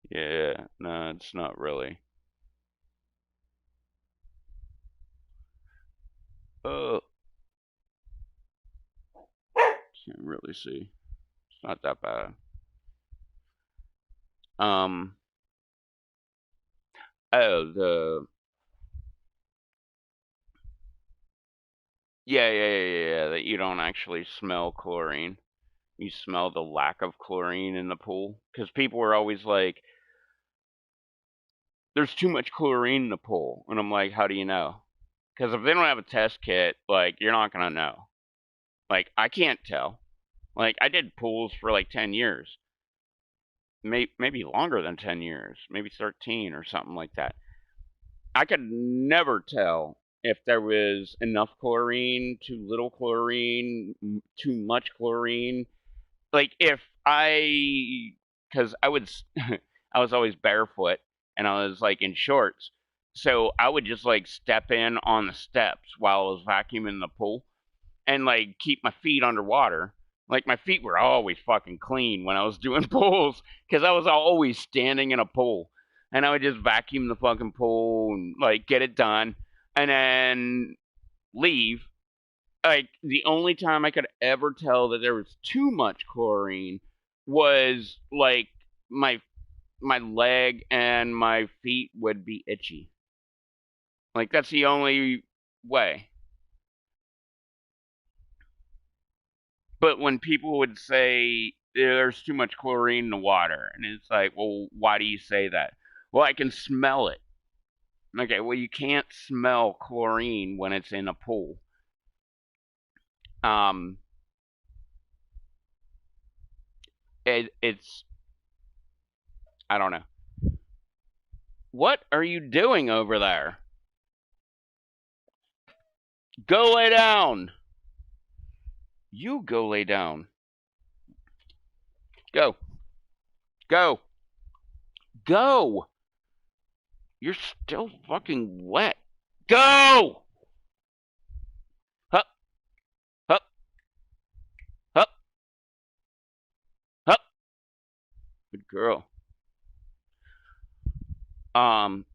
Yeah, no, it's not really. Oh, can't really see. It's not that bad. Um, oh, yeah, that you don't actually smell chlorine. You smell the lack of chlorine in the pool. Because people were always like, there's too much chlorine in the pool. And I'm like, how do you know? Because if they don't have a test kit, like, you're not going to know. Like, I can't tell. Like, I did pools for like 10 years. Maybe longer than 10 years. Maybe 13 or something like that. I could never tell if there was enough chlorine, too little chlorine, too much chlorine. Like, if because I would, I was always barefoot and I was like in shorts. So I would just like step in on the steps while I was vacuuming the pool and like keep my feet underwater. Like, my feet were always fucking clean when I was doing pools because I was always standing in a pool. And I would just vacuum the fucking pool and like get it done and then leave. Like, the only time I could ever tell that there was too much chlorine was like my leg and my feet would be itchy. Like, that's the only way. But when people would say there's too much chlorine in the water, and it's like, well, why do you say that? Well, I can smell it. Okay, well, you can't smell chlorine when it's in a pool. Um, it's I don't know. What are you doing over there? Go lay down. You go lay down. Go. Go. Go. You're still fucking wet. Go. Hup. Hup. Hup. Hup. Good girl. Um,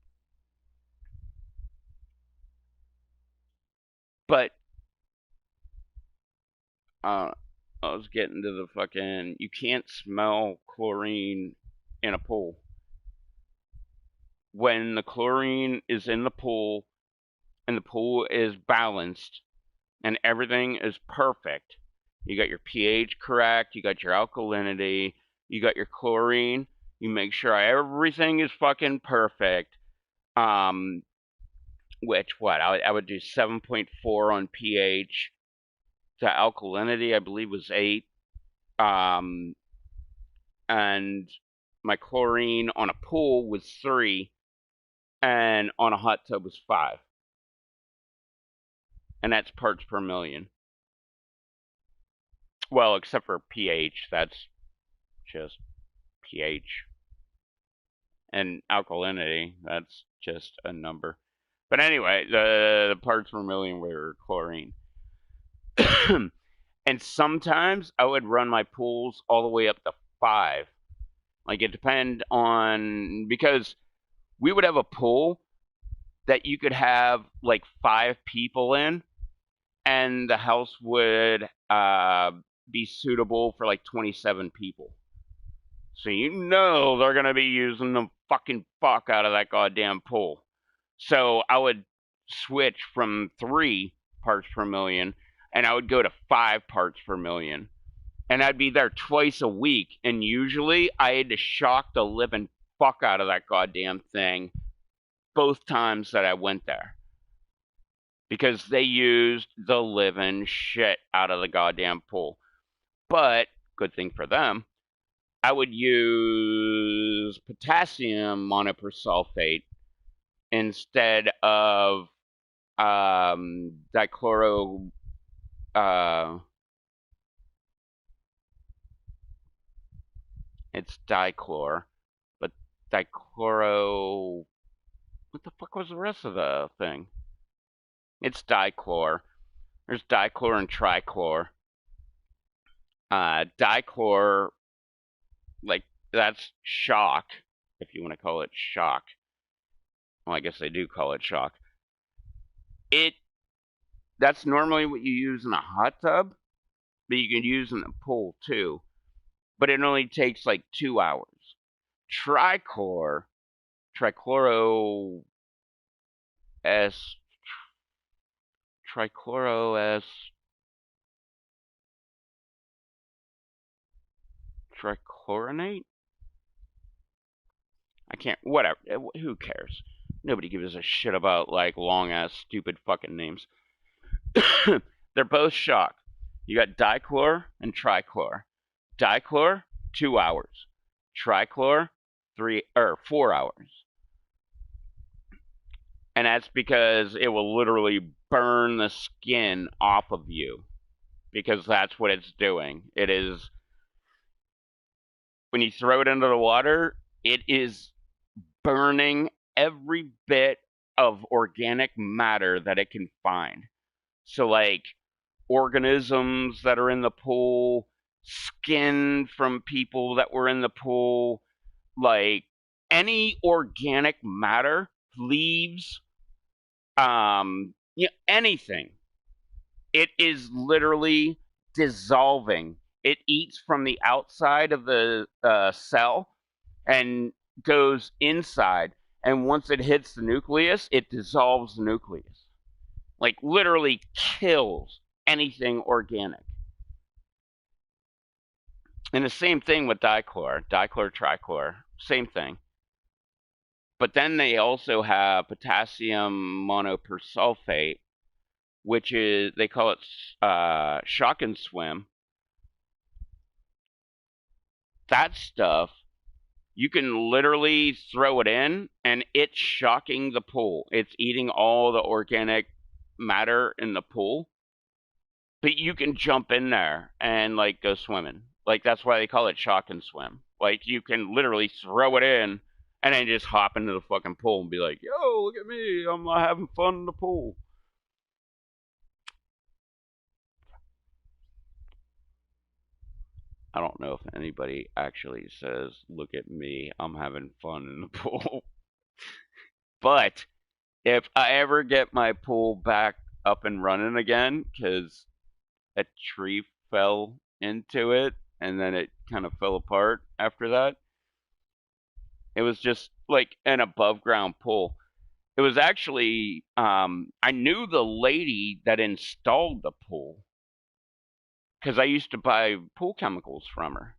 but uh, I was getting to the fucking. You can't smell chlorine in a pool. When the chlorine is in the pool and the pool is balanced and everything is perfect, you got your pH correct, you got your alkalinity, you got your chlorine, you make sure everything is fucking perfect. Which what I would do 7.4 on pH. The alkalinity I believe was 8. Um, and my chlorine on a pool was 3, and on a hot tub was 5. And that's parts per million. Well, except for pH, that's just pH. And alkalinity, that's just a number. But anyway, the parts per million were chlorine. And sometimes I would run my pools all the way up to 5. Like, it depend on, because we would have a pool that you could have like 5 people in, and the house would be suitable for like 27 people. So you know they're gonna be using the fucking fuck out of that goddamn pool. So I would switch from 3 parts per million, and I would go to 5 parts per million. and I'd be there twice a week, and usually I had to shock the living fuck out of that goddamn thing both times that I went there. Because they used the living shit out of the goddamn pool. But, good thing for them, I would use potassium monopersulfate instead of dichloro. It's dichlor, but dichloro. What the fuck was the rest of the thing? It's dichlor. There's dichlor and trichlor. Dichlor, like, that's shock, if you want to call it shock. Well, I guess they do call it shock. That's normally what you use in a hot tub, but you can use in the pool too. But it only takes like 2 hours. Trichloro S, trichloro S, trichlorinate? I can't, whatever, who cares? Nobody gives a shit about, like, long-ass, stupid fucking names. They're both shock. You got dichlor and trichlor. Dichlor, 2 hours. Trichlor, 4 hours. And that's because it will literally burn the skin off of you. Because that's what it's doing. It is, when you throw it into the water, it is burning every bit of organic matter that it can find. So, like, organisms that are in the pool, skin from people that were in the pool, like, any organic matter, leaves, anything. It is literally dissolving. It eats from the outside of the cell and goes inside. And once it hits the nucleus, it dissolves the nucleus. Like, literally kills anything organic. And the same thing with dichlor, trichlor, same thing. But then they also have potassium monopersulfate, which is, they call it shock and swim. That stuff, you can literally throw it in, and it's shocking the pool. It's eating all the organic matter in the pool. But you can jump in there and, like, go swimming. Like, that's why they call it shock and swim. Like, you can literally throw it in and then just hop into the fucking pool and be like, yo, look at me, I'm having fun in the pool. I don't know if anybody actually says, look at me, I'm having fun in the pool. But if I ever get my pool back up and running again, because a tree fell into it and then it kind of fell apart after that, it was just like an above ground pool. It was actually, I knew the lady that installed the pool because I used to buy pool chemicals from her.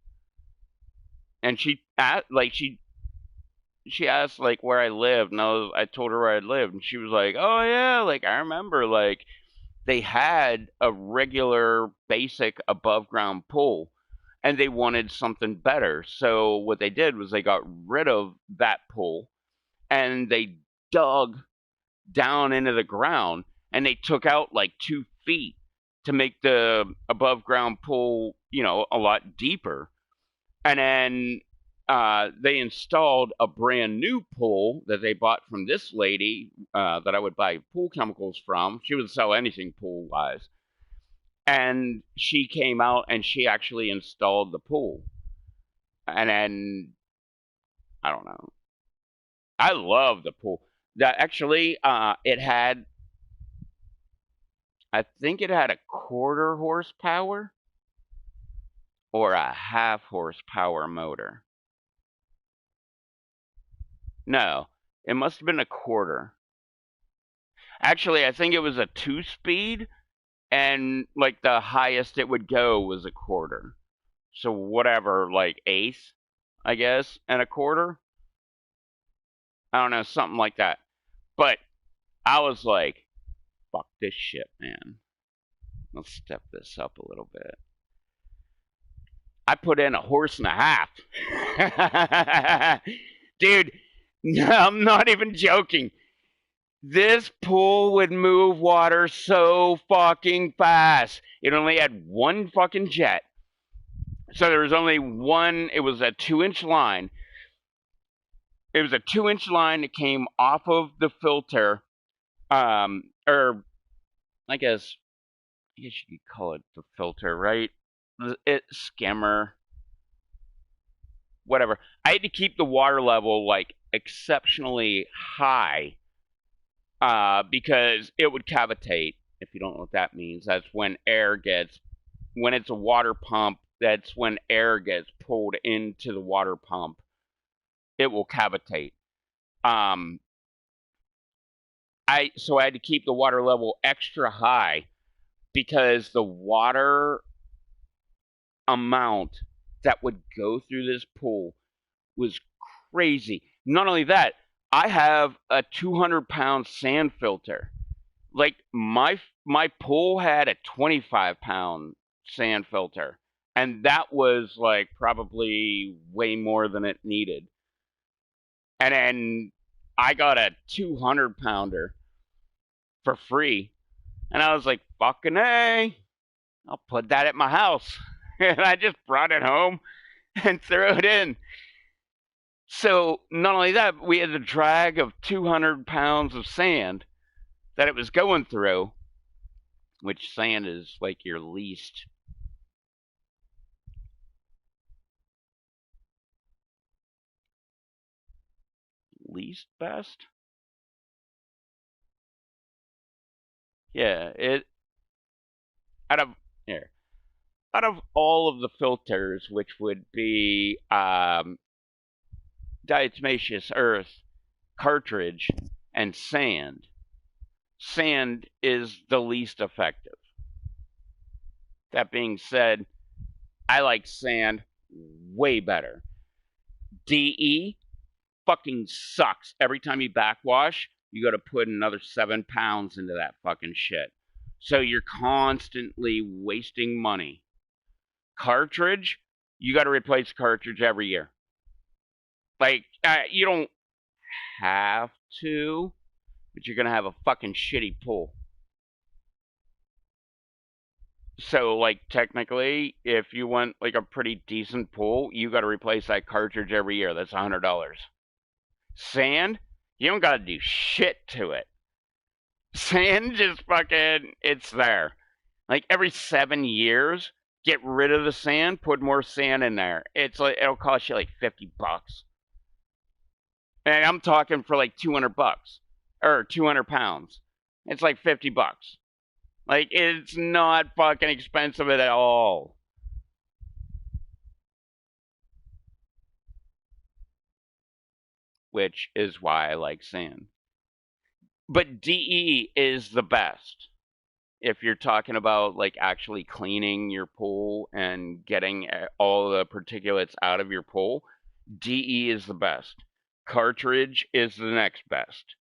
And she asked, like, where I lived, and I told her where I lived, and she was like, oh yeah, like, I remember, like, they had a regular basic above ground pool and they wanted something better. So what they did was they got rid of that pool and they dug down into the ground and they took out like 2 feet to make the above ground pool, a lot deeper. And then they installed a brand new pool that they bought from this lady that I would buy pool chemicals from. She would sell anything pool wise. And she came out and she actually installed the pool. And then, I don't know. I love the pool. That actually, I think it had a 1/4 horsepower or a 1/2 horsepower motor. No, it must have been a 1/4. Actually, I think it was a 2-speed, and like the highest it would go was a 1/4. So whatever, like eighth, I guess, and a quarter. I don't know, something like that. But I was like, fuck this shit, man. Let's step this up a little bit. I put in a horse and a half. Dude, no, I'm not even joking. This pool would move water so fucking fast. It only had one fucking jet. So there was only one, it was a 2-inch line. It was a 2-inch line that came off of the filter, or I guess you could call it the filter, right? It skimmer, whatever. I had to keep the water level like exceptionally high, because it would cavitate. If you don't know what that means, that's when when it's a water pump, that's when air gets pulled into the water pump. It will cavitate. Um, so I had to keep the water level extra high because the water amount that would go through this pool was crazy. Not only that, I have a 200-pound sand filter. Like my pool had a 25-pound sand filter, and that was like probably way more than it needed. And then I got a 200-pounder for free, and I was like, fucking A, I'll put that at my house. And I just brought it home and threw it in. So not only that, we had the drag of 200 pounds of sand that it was going through, which sand is like your least best. Yeah, it out of here out of all of the filters, which would be diatomaceous earth, cartridge, and sand. Sand is the least effective. That being said, I like sand way better. DE fucking sucks. Every time you backwash, you got to put another 7 pounds into that fucking shit. So you're constantly wasting money. Cartridge, you got to replace cartridge every year. Like, you don't have to, but you're going to have a fucking shitty pool. So, like, technically, if you want, like, a pretty decent pool, you got to replace that cartridge every year. That's $100. Sand, you don't got to do shit to it. Sand just fucking, it's there. Like, every 7 years, get rid of the sand, put more sand in there. It's like, it'll cost you like $50. And I'm talking for like $200 or 200 pounds. It's like $50. Like, it's not fucking expensive at all. Which is why I like sand. But DE is the best. If you're talking about like actually cleaning your pool and getting all the particulates out of your pool, DE is the best. Cartridge is the next best.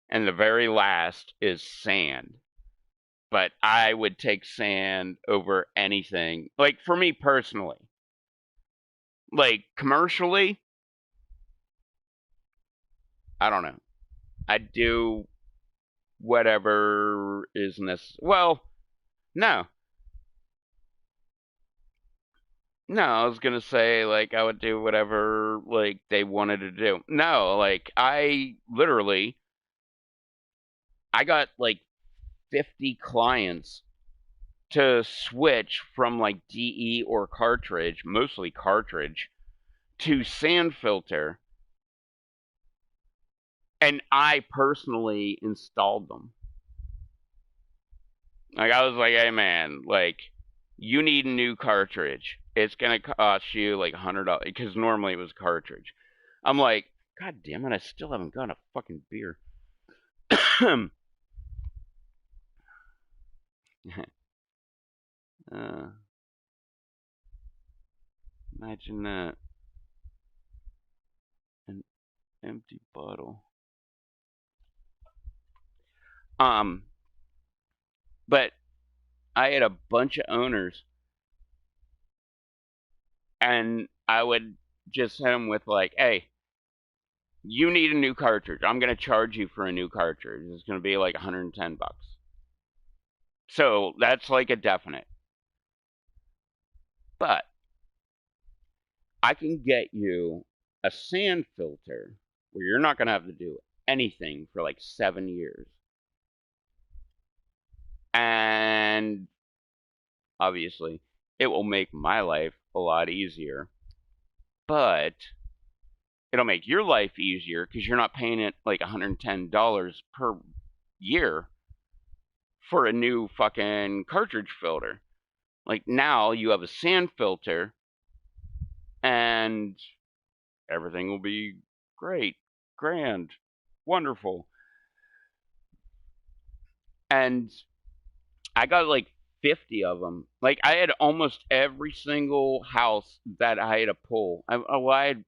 And the very last is sand. But I would take sand over anything. Like, for me personally. Like, commercially, I don't know. I'd do whatever is necessary. Well, no. No, I was gonna say, like, I would do whatever, like, they wanted to do. No, like, I got, like, 50 clients to switch from, like, DE or cartridge, mostly cartridge, to sand filter, and I personally installed them. Like, I was like, hey, man, like, you need a new cartridge. It's gonna cost you like $100 because normally it was cartridge. I'm like, God damn it, I still haven't got a fucking beer. uh, Imagine that. An empty bottle. But I had a bunch of owners, and I would just hit them with like, "Hey, you need a new cartridge. I'm gonna charge you for a new cartridge. It's gonna be like $110." So that's like a definite. But I can get you a sand filter where you're not gonna have to do anything for like 7 years, and obviously it will make my life a lot easier. But it'll make your life easier because you're not paying it like $110 per year for a new fucking cartridge filter. Like now you have a sand filter and everything will be great, grand, wonderful. And I got like 50 of them. Like I had almost every single house that I had a pool. I had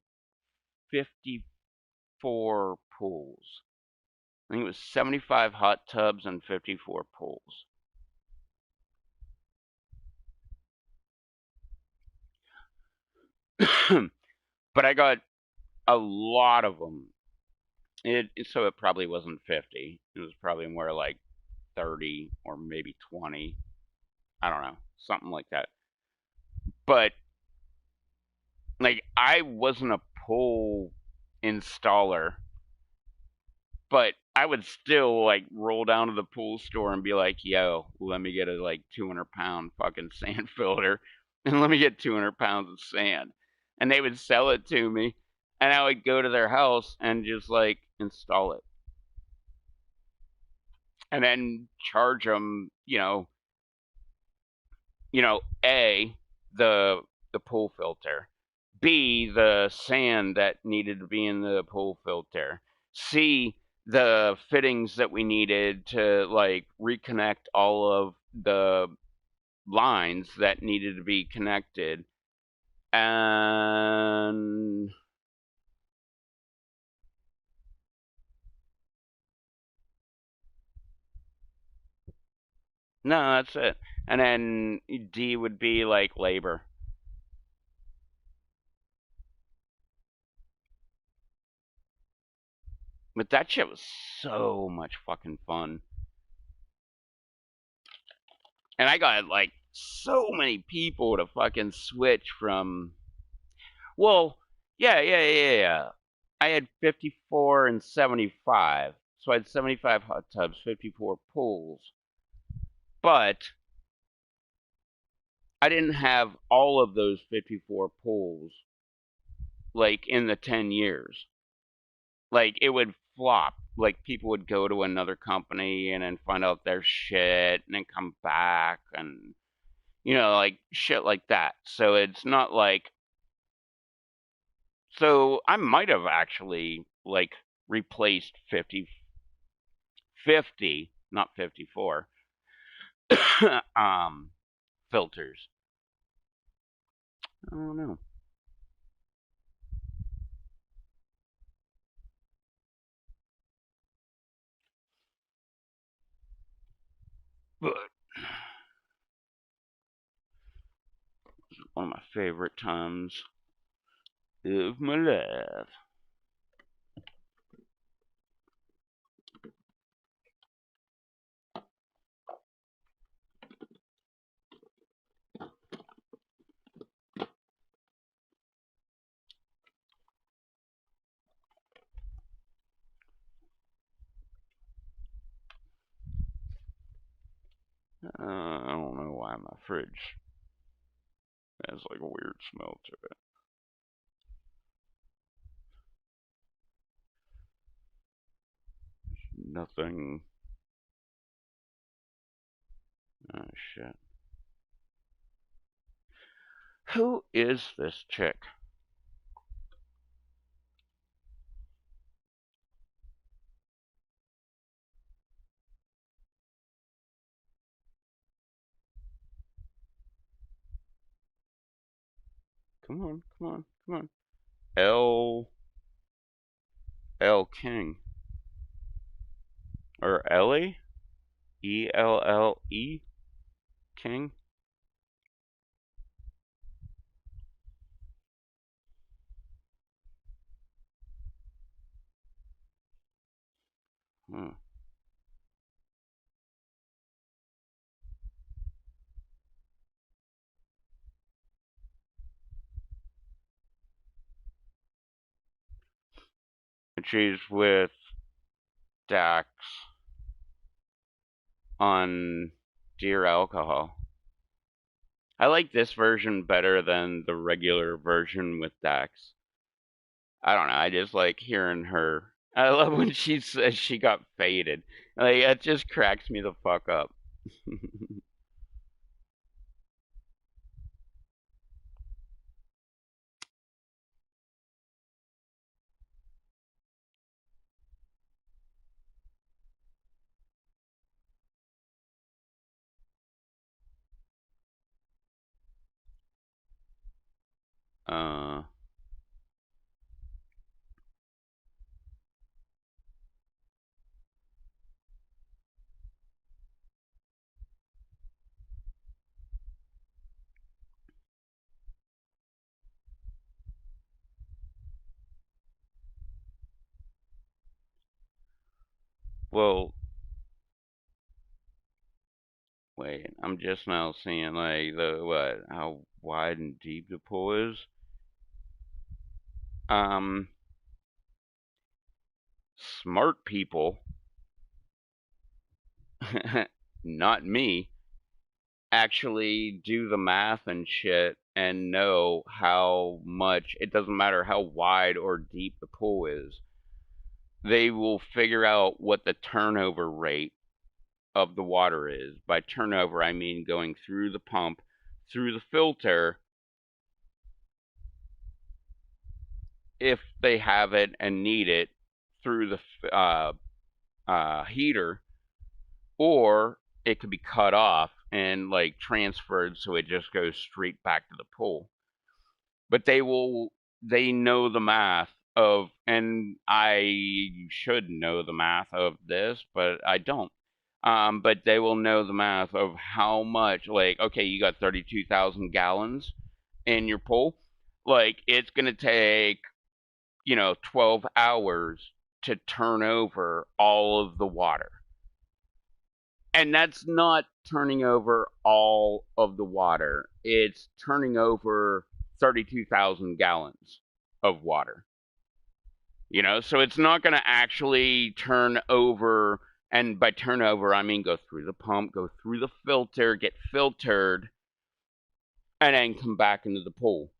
54 pools. I think it was 75 hot tubs and 54 pools. But I got a lot of them. So it probably wasn't 50. It was probably more like 30 or maybe 20. I don't know, something like that. But like I wasn't a pool installer, but I would still like roll down to the pool store and be like, "Yo, let me get a like 200-pound fucking sand filter, and let me get 200 pounds of sand," and they would sell it to me, and I would go to their house and just like install it, and then charge them, A, the pool filter, B, the sand that needed to be in the pool filter, C, the fittings that we needed to like reconnect all of the lines that needed to be connected, and no, that's it. And then D would be like labor. But that shit was so much fucking fun. And I got like so many people to fucking switch from. Well, yeah. I had 54 and 75. So I had 75 hot tubs, 54 pools. But I didn't have all of those 54 pools like in the 10 years. Like it would flop. Like people would go to another company and then find out their shit and then come back and like shit like that. So it's not like so I might have actually like replaced 50, not 54 filters. I don't know. But one of my favorite times of my life. I don't know why my fridge has like a weird smell to it. Nothing. Oh shit. Who is this chick? Come on, come on, come on. L King or Ellie? ELLE King? Hmm. And she's with Dax on Dear Alcohol. I like this version better than the regular version with Dax. I don't know. I just like hearing her. I love when she says she got faded. Like, it just cracks me the fuck up. uh, well, wait. I'm just now seeing like how wide and deep the pool is. Um, Smart people, not me, actually do the math and shit and know how much, it doesn't matter how wide or deep the pool is. They will figure out what the turnover rate of the water is. By turnover, I mean going through the pump, through the filter, if they have it and need it, through the heater, or it could be cut off and like transferred so it just goes straight back to the pool. But they know the math of, and I should know the math of this, but I don't. But they will know the math of how much, like, okay, you got 32,000 gallons in your pool. Like, it's going to take, 12 hours to turn over all of the water. And that's not turning over all of the water. It's turning over 32,000 gallons of water. So it's not going to actually turn over. And by turnover, I mean go through the pump, go through the filter, get filtered, and then come back into the pool.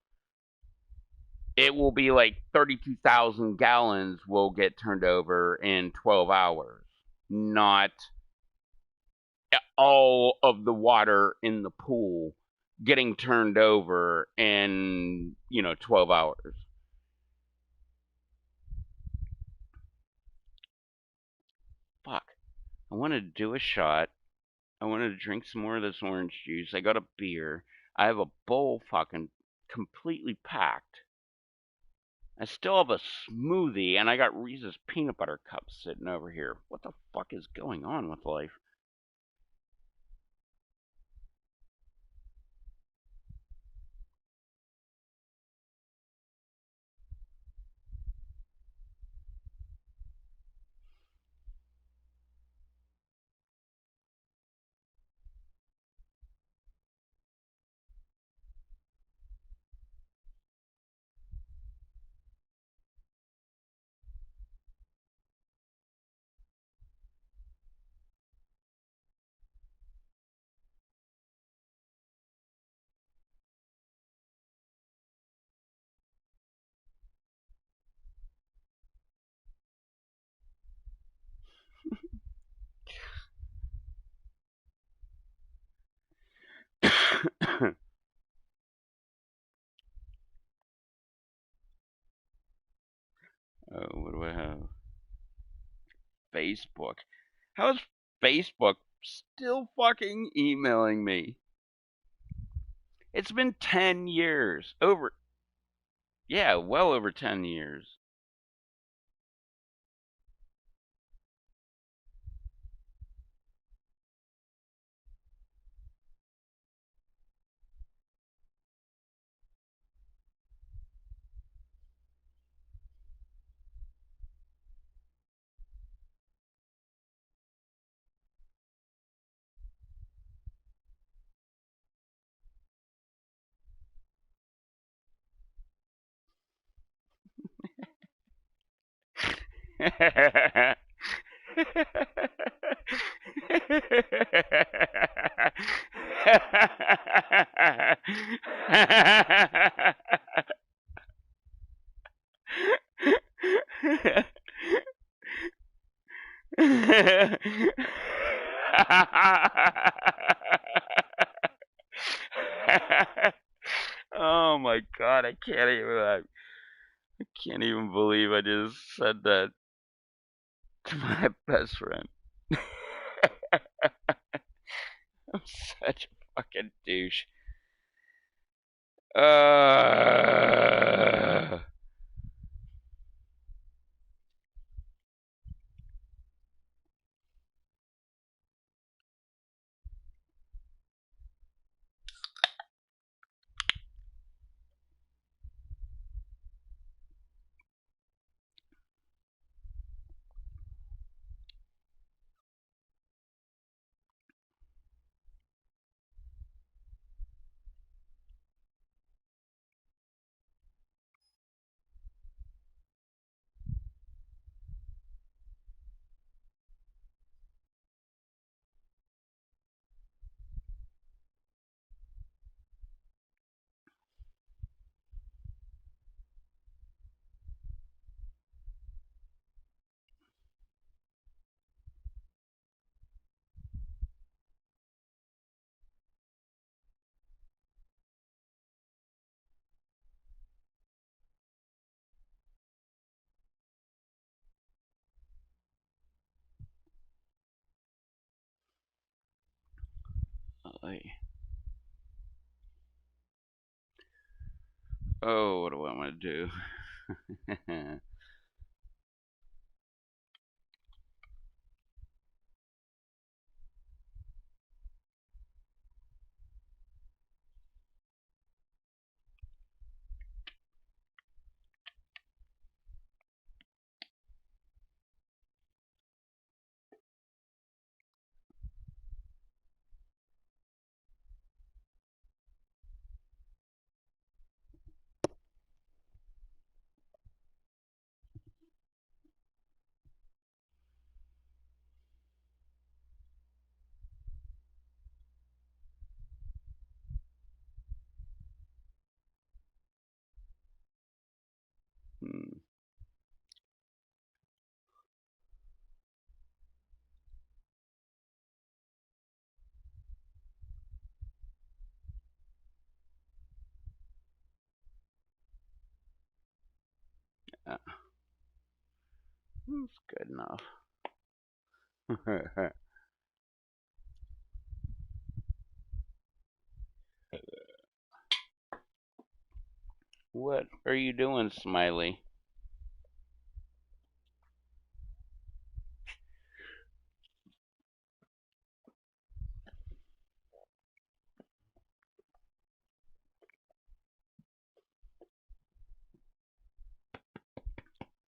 It will be like 32,000 gallons will get turned over in 12 hours, not all of the water in the pool getting turned over in 12 hours. Fuck, I wanted to do a shot. I wanted to drink some more of this orange juice. I got a beer. I have a bowl fucking completely packed. I still have a smoothie, and I got Reese's peanut butter cups sitting over here. What the fuck is going on with life? What do I have? Facebook. How is Facebook still fucking emailing me? It's been 10 years. Over Yeah, well over 10 years. Oh my god, I can't even believe I just said that to my best friend. I'm such a fucking douche. Uh, oh, what do I want to do? Hmm. Uh, That's good enough. What are you doing, Smiley?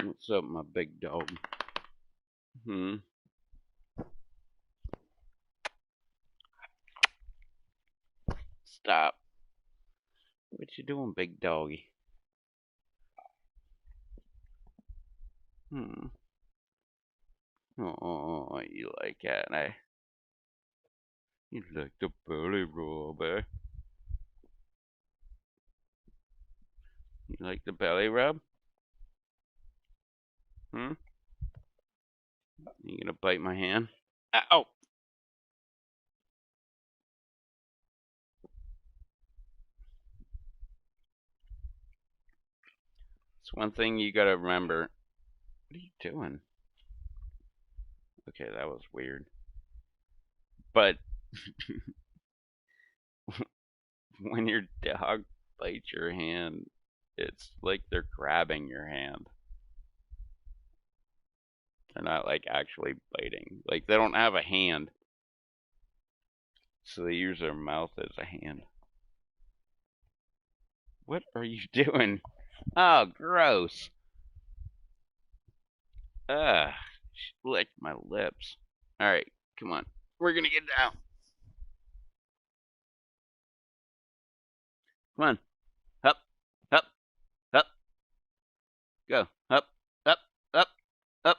What's up, my big dog? Hmm. Stop. What you doing, big doggy? Hmm. Oh, you like that, eh? You like the belly rub, eh? You like the belly rub? Hmm? You gonna bite my hand? Oh, it's one thing you gotta remember. What are you doing? Okay, that was weird. But when your dog bites your hand, It's like they're grabbing your hand. They're not like actually biting. Like they don't have a hand. So they use their mouth as a hand. What are you doing? Oh, gross. Ugh. She licked my lips. Alright, come on. We're gonna get down. Come on. Up, up, up. Go. Up, up, up, up.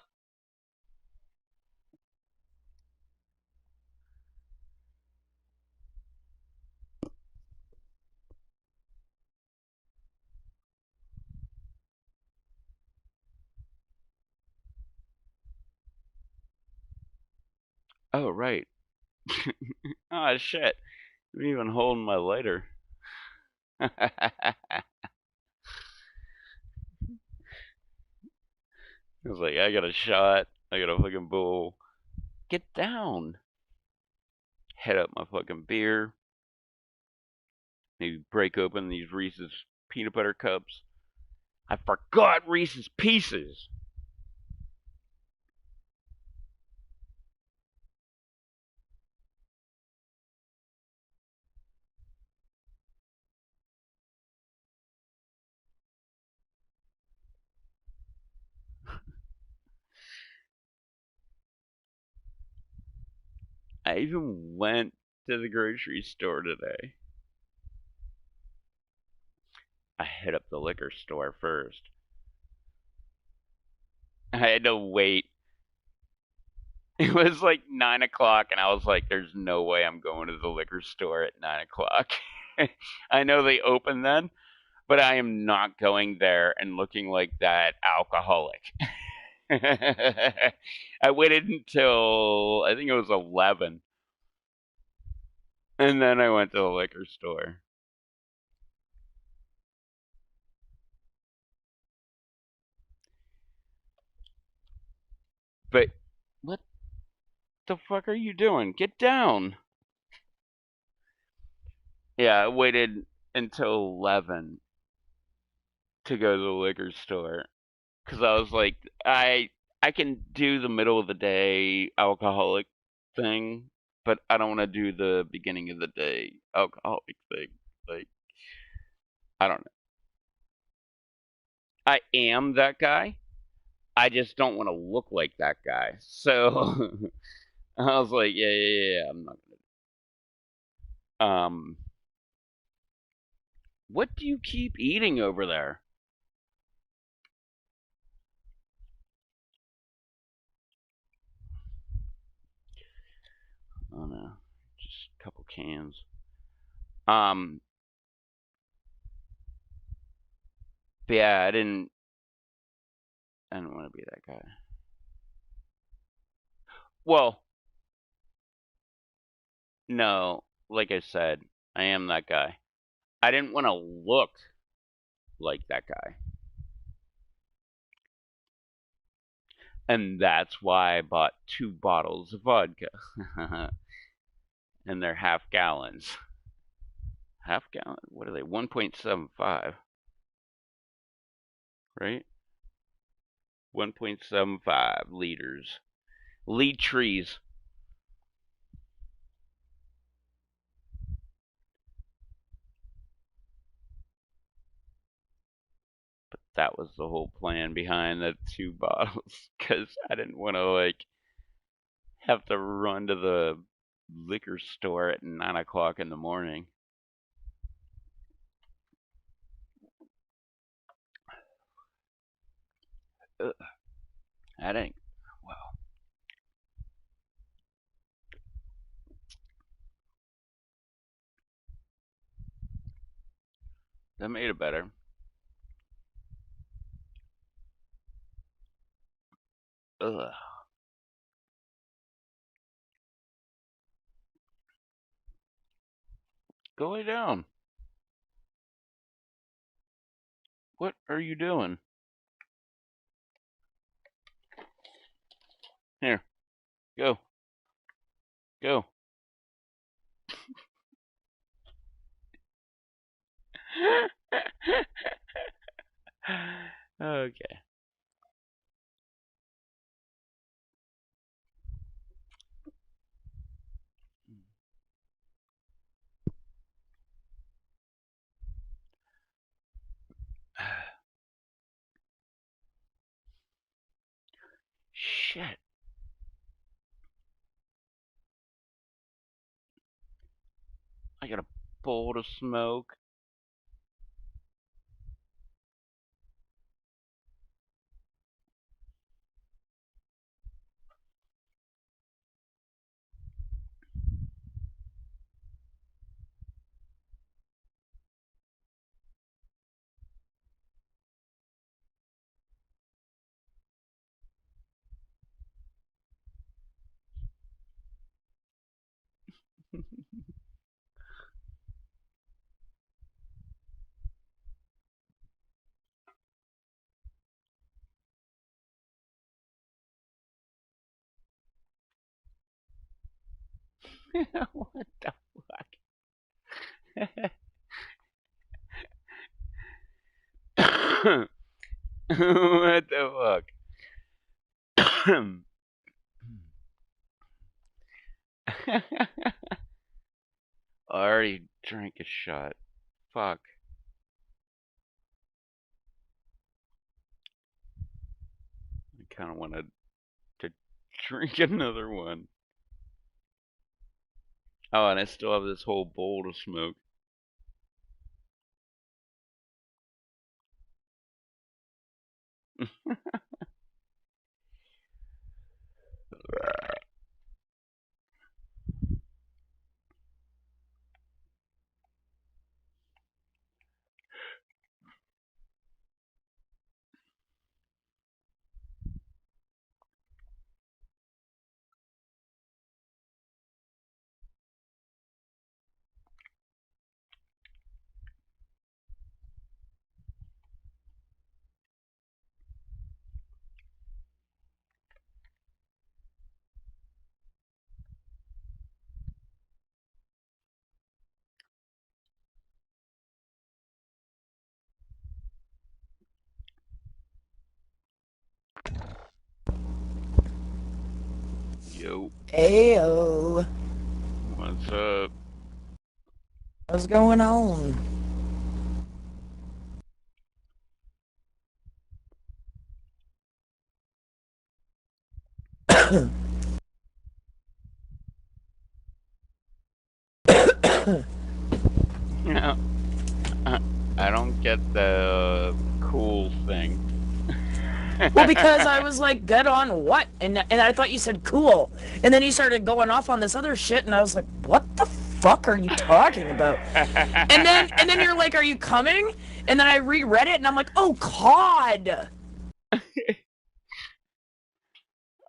Oh, right. Oh, shit. I'm even holding my lighter. I was like, I got a shot. I got a fucking bowl. Get down. Head up my fucking beer. Maybe break open these Reese's peanut butter cups. I forgot Reese's Pieces. I even went to the grocery store today. I hit up the liquor store first. I had to wait. It was like 9 o'clock, and I was like, there's no way I'm going to the liquor store at 9 o'clock. I know they open then, but I am not going there and looking like that alcoholic. I waited until I think it was 11, and then I went to the liquor store. But what the fuck are you doing? Get down. Yeah, I waited until 11 to go to the liquor store because I was like, I can do the middle of the day alcoholic thing, but I don't want to do the beginning of the day alcoholic thing. Like, I don't know. I am that guy. I just don't want to look like that guy. So I was like, yeah. I'm not gonna. What do you keep eating over there? Oh no, just a couple cans. Um, but yeah, I didn't want to be that guy. Well, no, like I said, I am that guy. I didn't want to look like that guy. And that's why I bought 2 bottles of vodka. And they're half gallons. Half gallon? What are they? 1.75. Right? 1.75 liters. Trees. That was the whole plan behind the 2 bottles. Because I didn't want to, like, have to run to the liquor store at 9 o'clock in the morning. Ugh. That ain't well. That made it better. Ugh. Go lay down. What are you doing? Here, go. Go. Shit. I got a bowl to smoke. What the fuck? What the fuck? I already drank a shot. Fuck. I kind of wanted to drink another one. Oh, and I still have this whole bowl to smoke. Yo, Ayo. what's up? What's going on? No, I don't get the cool thing. Well, because I was like, good on what? And I thought you said cool. And then you started going off on this other shit, and I was like, what the fuck are you talking about? And then you're like, are you coming? And then I reread it, and I'm like, oh, God.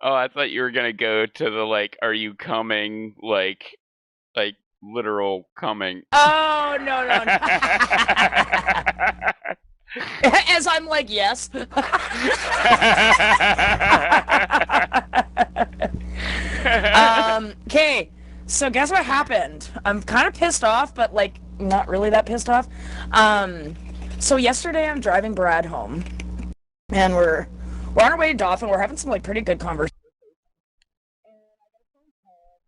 Oh, I thought you were gonna go to the like, are you coming? Like literal coming. Oh, no. As I'm like, yes. Okay, so guess what happened? I'm kind of pissed off, but like not really that pissed off. So yesterday I'm driving Brad home, and we're on our way to Dauphin. We're having some like pretty good conversation.